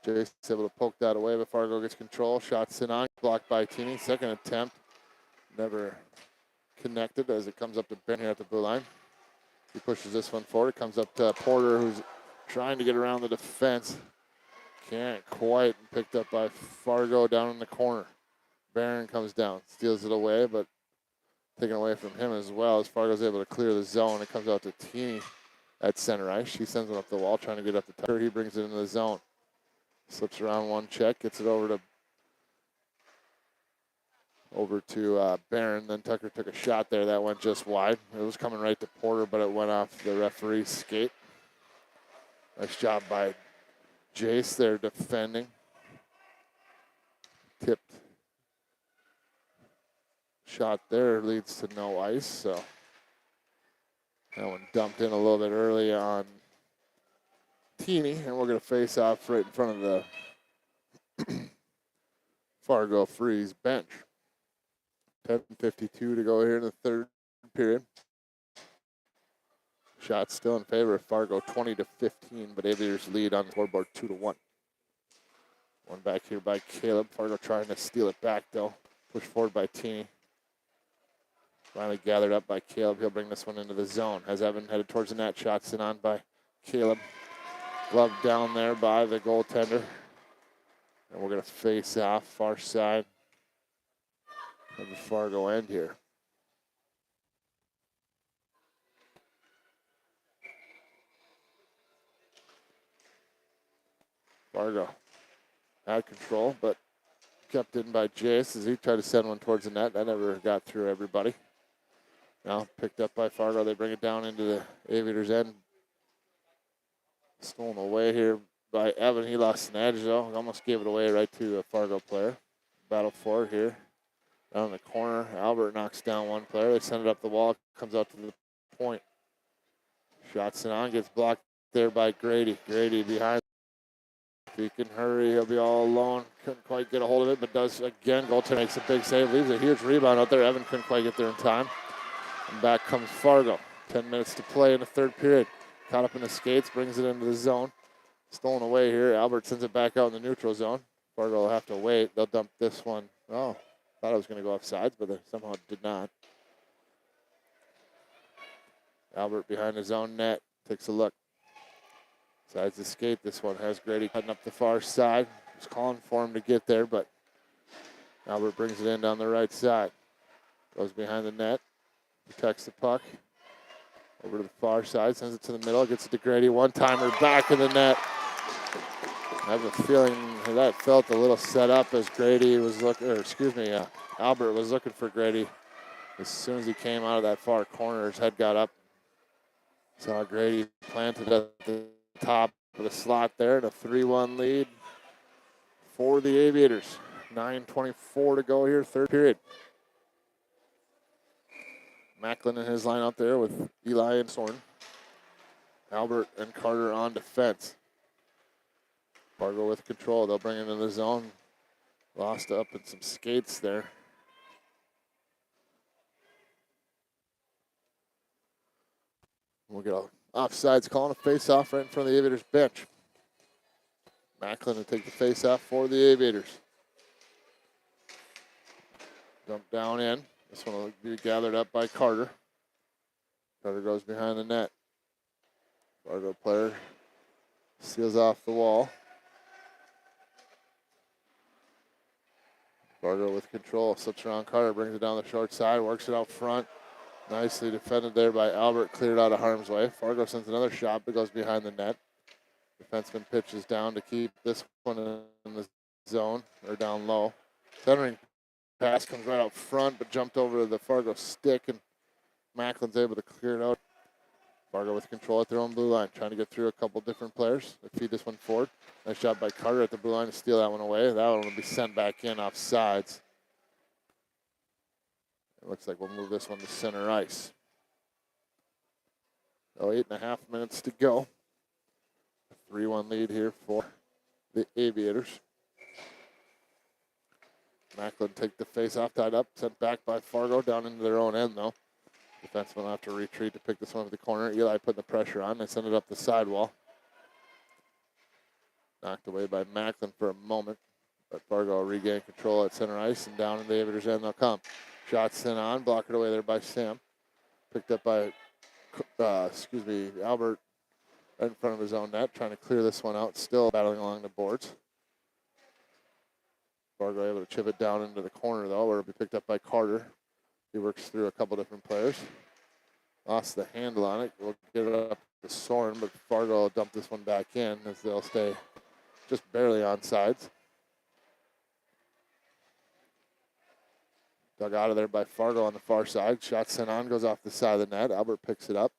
Jace able to poke that away, but Fargo gets control. Shot sent on, blocked by Teeny. Second attempt, never connected as it comes up to Ben here at the blue line. He pushes this one forward. It comes up to Porter, who's trying to get around the defense. Can't quite. Picked up by Fargo down in the corner. Barron comes down, steals it away, but taken away from him as well as Fargo's able to clear the zone. It comes out to Teeny at center ice. She sends it up the wall, trying to get up the Tucker. He brings it into the zone. Slips around one check, gets it over to Barron. Then Tucker took a shot there that went just wide. It was coming right to Porter, but it went off the referee's skate. Nice job by Jace there defending. Tipped shot there leads to no ice, so that one dumped in a little bit early on Teeny, and we're going to face off right in front of the Fargo Freeze bench. 10:52 to go here in the third period. Shot still in favor of Fargo, 20-15, but Aviators lead on the scoreboard 2-1. One back here by Caleb. Fargo trying to steal it back, though. Pushed forward by Teeny. Finally gathered up by Caleb. He'll bring this one into the zone. As Evan headed towards the net, shot sent on by Caleb. Glove down there by the goaltender. And we're going to face off far side of the Fargo end here. Fargo had control, but kept in by Jace as he tried to send one towards the net. That never got through everybody. Now picked up by Fargo. They bring it down into the Aviators' end. Stolen away here by Evan. He lost an edge, though. Almost gave it away right to a Fargo player. Battle for it here. Down in the corner. Albert knocks down one player. They send it up the wall. Comes out to the point. Shots it on. Gets blocked there by Grady. Grady behind. If he can hurry, he'll be all alone. Couldn't quite get a hold of it, but does again. Goaltender makes a big save. Leaves a huge rebound out there. Evan couldn't quite get there in time. And back comes Fargo. 10 minutes to play in the third period. Caught up in the skates, brings it into the zone. Stolen away here. Albert sends it back out in the neutral zone. Fargo will have to wait. They'll dump this one. Oh, thought it was going to go off sides, but somehow it did not. Albert behind his own net. Takes a look. Decides to skate. This one has Grady cutting up the far side. Was calling for him to get there, but Albert brings it in down the right side. Goes behind the net. Protects the puck. Over to the far side, sends it to the middle, gets it to Grady. One-timer back in the net. I have a feeling that felt a little set up as Grady was Albert was looking for Grady. As soon as he came out of that far corner, his head got up. Saw Grady planted at the top of the slot there, and a 3-1 lead for the Aviators. 9:24 to go here, third period. Macklin in his line out there with Eli and Soren. Albert and Carter on defense. Fargo with control. They'll bring it into the zone. Lost up in some skates there. We'll get a offsides calling a face-off right in front of the Aviators bench. Macklin will take the face-off for the Aviators. Dump down in. This one will be gathered up by Carter. Carter goes behind the net. Fargo player seals off the wall. Fargo with control, slips around Carter, brings it down the short side, works it out front. Nicely defended there by Albert, cleared out of harm's way. Fargo sends another shot, but goes behind the net. Defenseman pitches down to keep this one in the zone, or down low. Centering pass comes right out front, but jumped over the Fargo stick, and Macklin's able to clear it out. Fargo with control at their own blue line, trying to get through a couple different players. They feed this one forward. Nice job by Carter at the blue line to steal that one away. That one will be sent back in off sides. It looks like we'll move this one to center ice. So 8.5 minutes to go. 3-1 lead here for the Aviators. Macklin take the face off, tied up, sent back by Fargo down into their own end though. Defenseman will have to retreat to pick this one up the corner. Eli putting the pressure on. They send it up the sidewall. Knocked away by Macklin for a moment. But Fargo will regain control at center ice, and down in the Aviators' end they'll come. Shot sent on, blocked away there by Sam. Picked up by, Albert right in front of his own net, trying to clear this one out. Still battling along the boards. Fargo able to chip it down into the corner though, where it'll be picked up by Carter. He works through a couple different players. Lost the handle on it. We'll get it up to Soren, but Fargo will dump this one back in as they'll stay just barely on sides. Dug out of there by Fargo on the far side. Shot sent on, goes off the side of the net. Albert picks it up.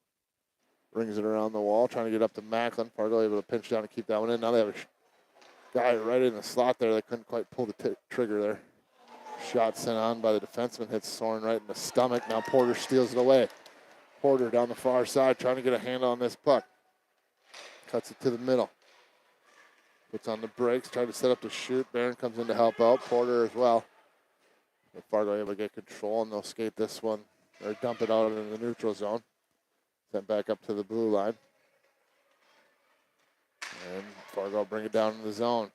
Rings it around the wall, trying to get up to Macklin. Fargo able to pinch down and keep that one in. Now they have a guy right in the slot there. They couldn't quite pull the trigger there. Shot sent on by the defenseman, hits Soren right in the stomach. Now Porter steals it away. Porter down the far side, trying to get a handle on this puck. Cuts it to the middle. Puts on the brakes, trying to set up to shoot. Barron comes in to help out. Porter as well. But Fargo able to get control, and they'll skate this one, or dump it out in the neutral zone. Sent back up to the blue line. And Fargo bring it down in the zone.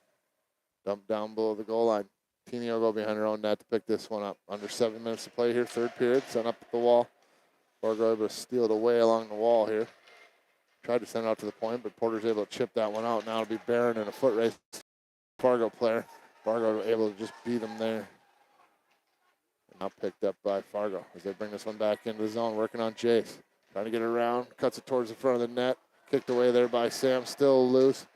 Dump down below the goal line. Teeny will go behind her own net to pick this one up. Under 7 minutes to play here, third period. Sent up the wall. Fargo able to steal it away along the wall here. Tried to send it out to the point, but Porter's able to chip that one out. Now it'll be Barron in a foot race. Fargo player. Fargo able to just beat him there. And now picked up by Fargo as they bring this one back into the zone, working on Jace. Trying to get it around, cuts it towards the front of the net. Kicked away there by Sam, still loose.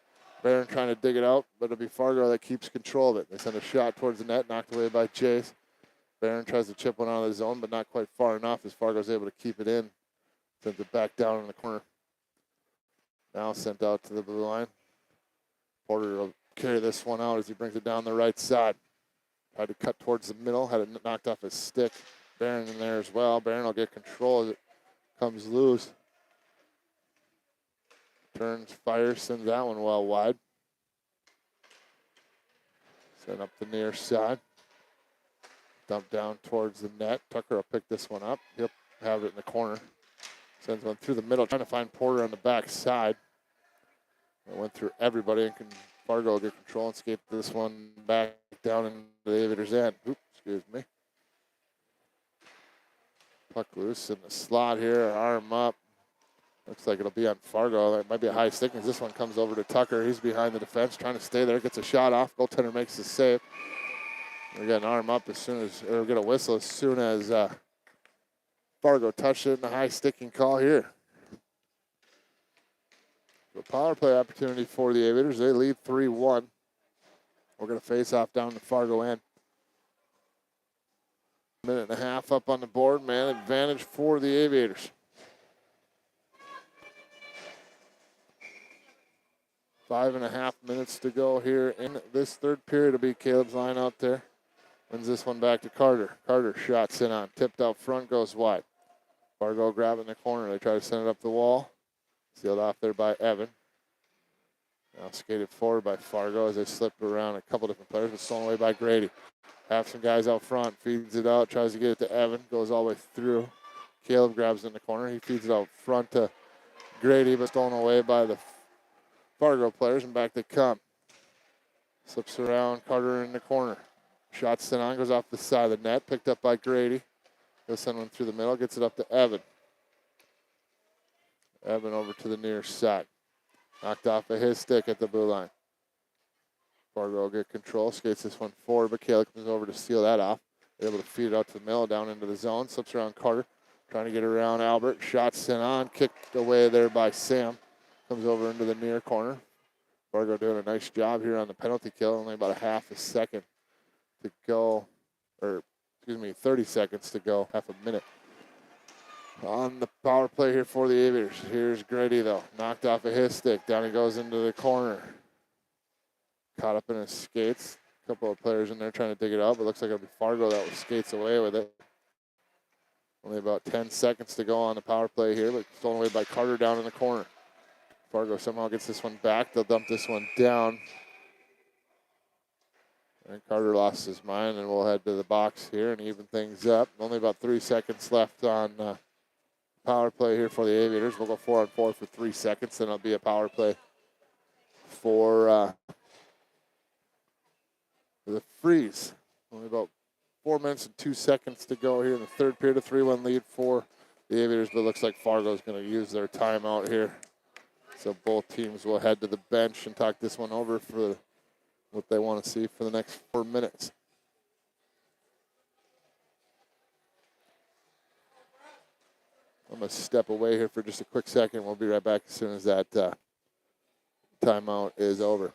Barron trying to dig it out, but it'll be Fargo that keeps control of it. They send a shot towards the net, knocked away by Jace. Barron tries to chip one out of the zone, but not quite far enough as Fargo's able to keep it in. Sends it back down in the corner. Now sent out to the blue line. Porter will carry this one out as he brings it down the right side. Tried to cut towards the middle, had it knocked off his stick. Barron in there as well. Barron will get control as it comes loose. Turns, fires, sends that one well wide. Send up the near side. Dump down towards the net. Tucker will pick this one up. He'll have it in the corner. Sends one through the middle, trying to find Porter on the back side. It went through everybody, and Fargo will get control and skate this one back down into the Aviators' end. Oops, excuse me. Puck loose in the slot here, arm up. Looks like it'll be on Fargo. It might be a high stick as this one comes over to Tucker. He's behind the defense, trying to stay there. Gets a shot off. Goaltender makes the save. We got an arm up as soon as, or get a whistle as soon as Fargo touched it, and a high sticking call here. So power play opportunity for the Aviators. They lead 3-1. We're going to face off down the Fargo end. Minute and a half up on the board, man. Advantage for the Aviators. 5.5 minutes to go here in this third period. It'll be Caleb's line out there. Wins this one back to Carter. Carter shots in on. Tipped out front, goes wide. Fargo grabbing the corner. They try to send it up the wall. Sealed off there by Evan. Now skated forward by Fargo as they slip around a couple different players, but stolen away by Grady. Have some guys out front. Feeds it out. Tries to get it to Evan. Goes all the way through. Caleb grabs it in the corner. He feeds it out front to Grady, but stolen away by the Fargo players, and back they come. Slips around. Carter in the corner. Shot sent on. Goes off the side of the net. Picked up by Grady. Goes send one through the middle. Gets it up to Evan. Evan over to the near side. Knocked off of his stick at the blue line. Fargo will get control. Skates this one forward, but Caleb comes over to steal that off. Able to feed it out to the middle, down into the zone. Slips around Carter. Trying to get around Albert. Shot sent on. Kicked away there by Sam. Comes over into the near corner. Fargo doing a nice job here on the penalty kill. Only about a half a second to go. Or, 30 seconds to go. Half a minute. On the power play here for the Aviators. Here's Grady, though. Knocked off of his stick. Down he goes into the corner. Caught up in his skates. A couple of players in there trying to dig it out, but looks like it'll be Fargo that was skates away with it. Only about 10 seconds to go on the power play here, but stolen away by Carter down in the corner. Fargo somehow gets this one back. They'll dump this one down. And Carter lost his mind, and we'll head to the box here and even things up. Only about 3 seconds left on power play here for the Aviators. We'll go 4-on-4 for 3 seconds, then it'll be a power play for the Freeze. Only about 4 minutes and 2 seconds to go here in the third period. A 3-1 lead for the Aviators, but it looks like Fargo's going to use their timeout here. So both teams will head to the bench and talk this one over for what they want to see for the next 4 minutes. I'm going to step away here for just a quick second. We'll be right back as soon as that timeout is over.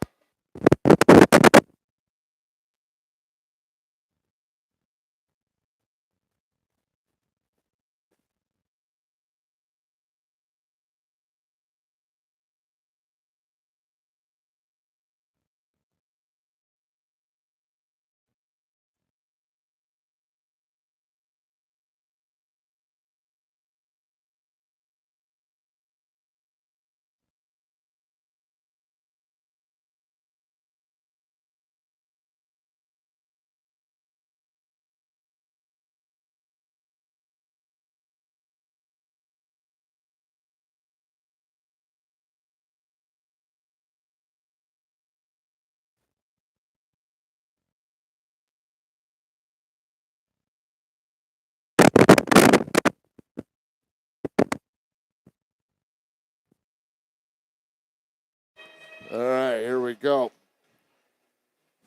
All right, here we go.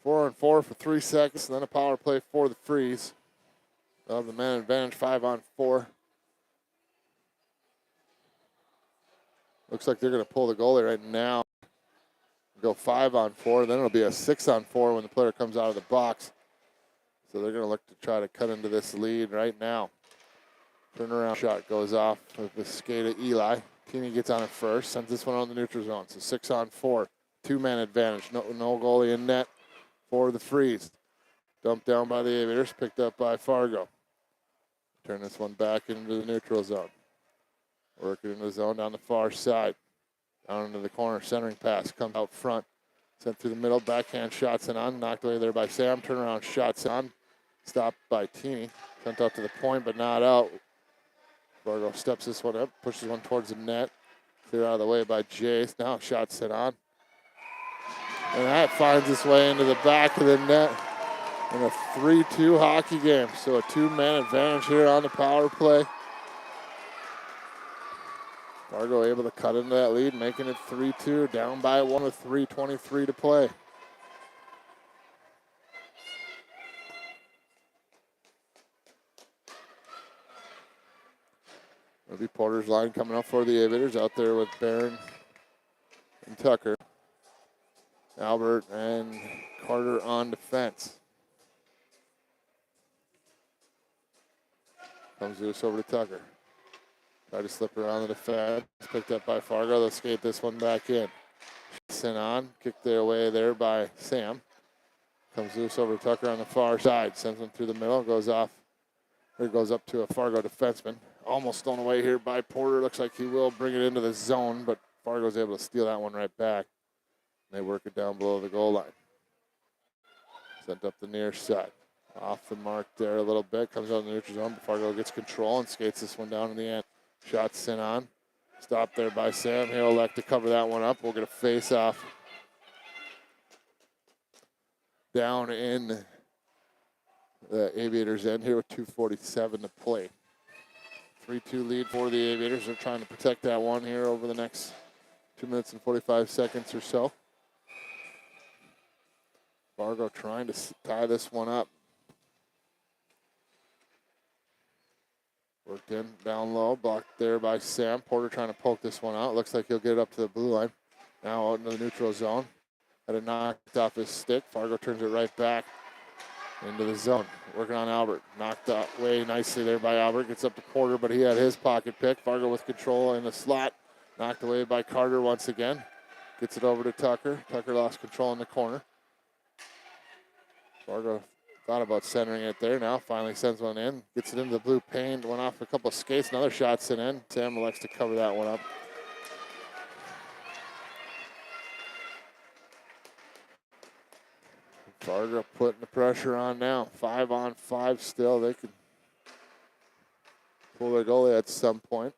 4-on-4 for 3 seconds, and then a power play for the Freeze. Of the man advantage, 5-on-4. Looks like they're going to pull the goalie right now. Go 5-on-4, then it'll be a 6-on-4 when the player comes out of the box. So they're going to look to try to cut into this lead right now. Turnaround shot goes off with the skate of Eli. Teeny gets on it first, sends this one on the neutral zone. So 6-on-4, 2-man advantage. No goalie in net for the Freeze. Dumped down by the Aviators, picked up by Fargo. Turn this one back into the neutral zone. Working in the zone down the far side. Down into the corner, centering pass, comes out front. Sent through the middle, backhand shots and on. Knocked away there by Sam. Turnaround shots on. Stopped by Teeny. Sent out to the point, but not out. Fargo steps this one up, pushes one towards the net. Clear out of the way by Jace. Now shot sent on. And that finds its way into the back of the net in a 3-2 hockey game. So a 2-man advantage here on the power play. Fargo able to cut into that lead, making it 3-2, down by 1 with 3:23 to play. It'll be Porter's line coming up for the Aviators out there with Barron and Tucker. Albert and Carter on defense. Comes loose over to Tucker. Try to slip around the defense. Picked up by Fargo. They'll skate this one back in. Sent on. Kicked away there by Sam. comes loose over to Tucker on the far side. Sends one through the middle. Goes off. Or goes up to a Fargo defenseman. Almost stolen away here by Porter. Looks like he will bring it into the zone, but Fargo's able to steal that one right back. They work it down below the goal line. Sent up the near side. Off the mark there a little bit. Comes out in the neutral zone, but Fargo gets control and skates this one down in the end. Shot sent on. Stopped there by Sam. He'll elect to cover that one up. We'll get a face-off down in the Aviators' end here with 2:47 to play. 3-2 lead for the Aviators. They're trying to protect that one here over the next 2 minutes and 45 seconds or so. Fargo trying to tie this one up. Worked in, down low, blocked there by Sam. Porter trying to poke this one out. Looks like he'll get it up to the blue line. Now out into the neutral zone. Had it knocked off his stick. Fargo turns it right back into the zone. Working on Albert. Knocked away nicely there by Albert. Gets up to Porter, but he had his pocket pick. Fargo with control in the slot. Knocked away by Carter once again. Gets it over to Tucker. Tucker lost control in the corner. Fargo thought about centering it there. Now finally sends one in. Gets it into the blue pane. Went off a couple of skates. Another shot sent in. Sam elects to cover that one up. Fargo putting the pressure on now. 5-on-5 still. They could pull their goalie at some point.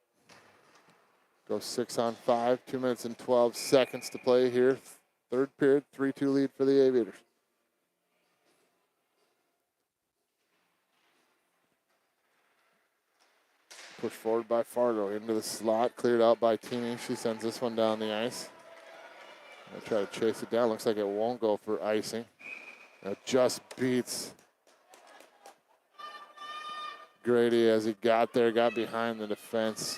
Go 6-on-5. 2 minutes and 12 seconds to play here. Third period. 3-2 lead for the Aviators. Pushed forward by Fargo into the slot. Cleared out by Teeny. She sends this one down the ice. I'll try to chase it down. Looks like it won't go for icing. It just beats Grady as he got there, got behind the defense.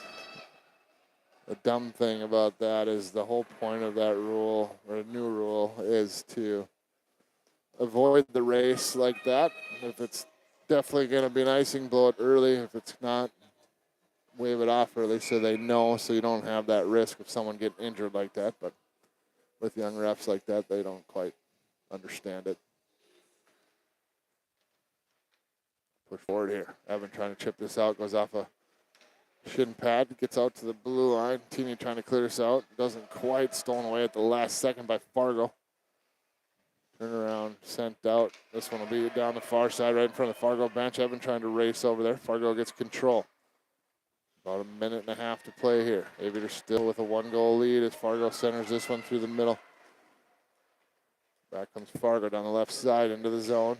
The dumb thing about that is the whole point of that rule, or a new rule, is to avoid the race like that. If it's definitely going to be an icing, blow it early. If it's not, wave it off early so they know, so you don't have that risk of someone getting injured like that. But with young refs like that, they don't quite understand it. Push forward here. Evan trying to chip this out. Goes off a shin pad. Gets out to the blue line. Teeny trying to clear this out. Doesn't quite. Stolen away at the last second by Fargo. Turn around. Sent out. This one will be down the far side right in front of the Fargo bench. Evan trying to race over there. Fargo gets control. About a minute and a half to play here. Aviators still with a 1-goal lead as Fargo centers this one through the middle. Back comes Fargo down the left side into the zone.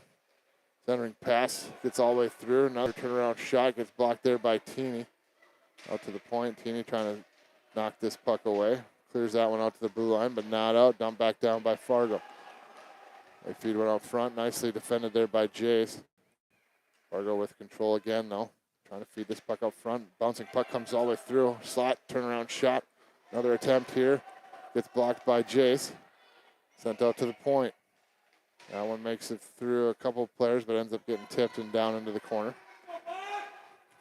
Centering pass, gets all the way through. Another turnaround shot, gets blocked there by Teeny. Out to the point, Teeny trying to knock this puck away. Clears that one out to the blue line, but not out. Dumped back down by Fargo. They feed one out front, nicely defended there by Jace. Fargo with control again, though. Trying to feed this puck out front. Bouncing puck comes all the way through. Slot, turnaround shot. Another attempt here. Gets blocked by Jace. Sent out to the point. That one makes it through a couple of players, but ends up getting tipped and down into the corner.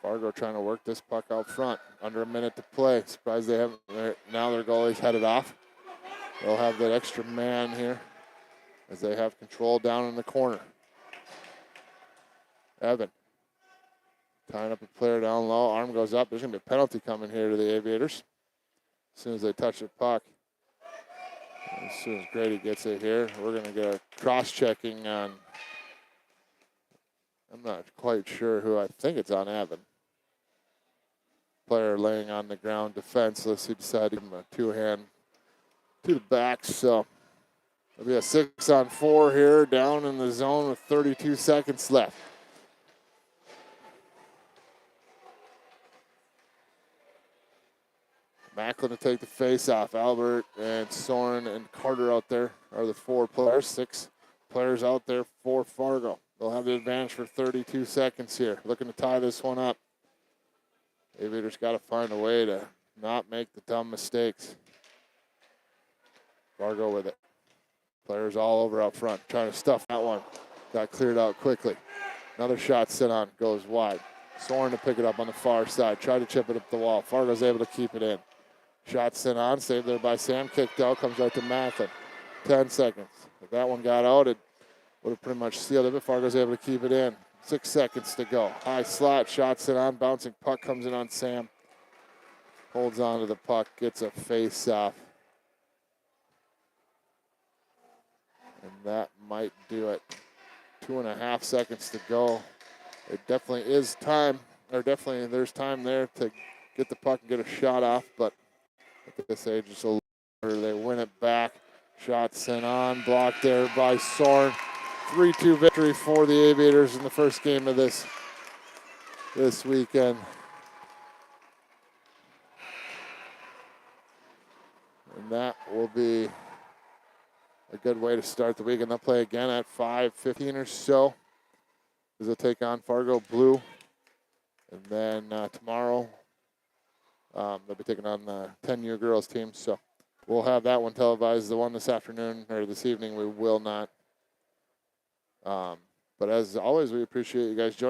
Fargo trying to work this puck out front. Under a minute to play. Surprised they haven't. Now their goalie's headed off. They'll have that extra man here as they have control down in the corner. Evan tying up a player down low. Arm goes up. There's going to be a penalty coming here to the Aviators as soon as they touch the puck. As soon as Grady gets it here, we're going to get a cross-checking on, I'm not quite sure who. I think it's on Evan. Player laying on the ground defenseless. He decided to give him a two-hand to the back. So it'll be a 6-on-4 here down in the zone with 32 seconds left. Macklin to take the face off. Albert and Soren and Carter out there are the 4 players. 6 players out there for Fargo. They'll have the advantage for 32 seconds here. Looking to tie this one up. Aviators got to find a way to not make the dumb mistakes. Fargo with it. Players all over out front. Trying to stuff that one. Got cleared out quickly. Another shot sent on. Goes wide. Soren to pick it up on the far side. Tried to chip it up the wall. Fargo's able to keep it in. Shot sent on, saved there by Sam, kicked out, comes right to Macklin. 10 seconds. If that one got out, it would have pretty much sealed it, but Fargo's able to keep it in. 6 seconds to go. High slot, shots it on, bouncing puck comes in on Sam. Holds on to the puck, gets a face-off. And that might do it. 2.5 seconds to go. It definitely is time, or definitely there's time there to get the puck and get a shot off, but at this age, it's a little, they win it back. Shot sent on, blocked there by Soren. 3-2 victory for the Aviators in the first game of this weekend. And that will be a good way to start the week. And they'll play again at 5:15 or so as they'll take on Fargo Blue. And then tomorrow, they'll be taking on the 10U girls team. So we'll have that one televised. The one this afternoon or this evening, we will not. But as always, we appreciate you guys joining.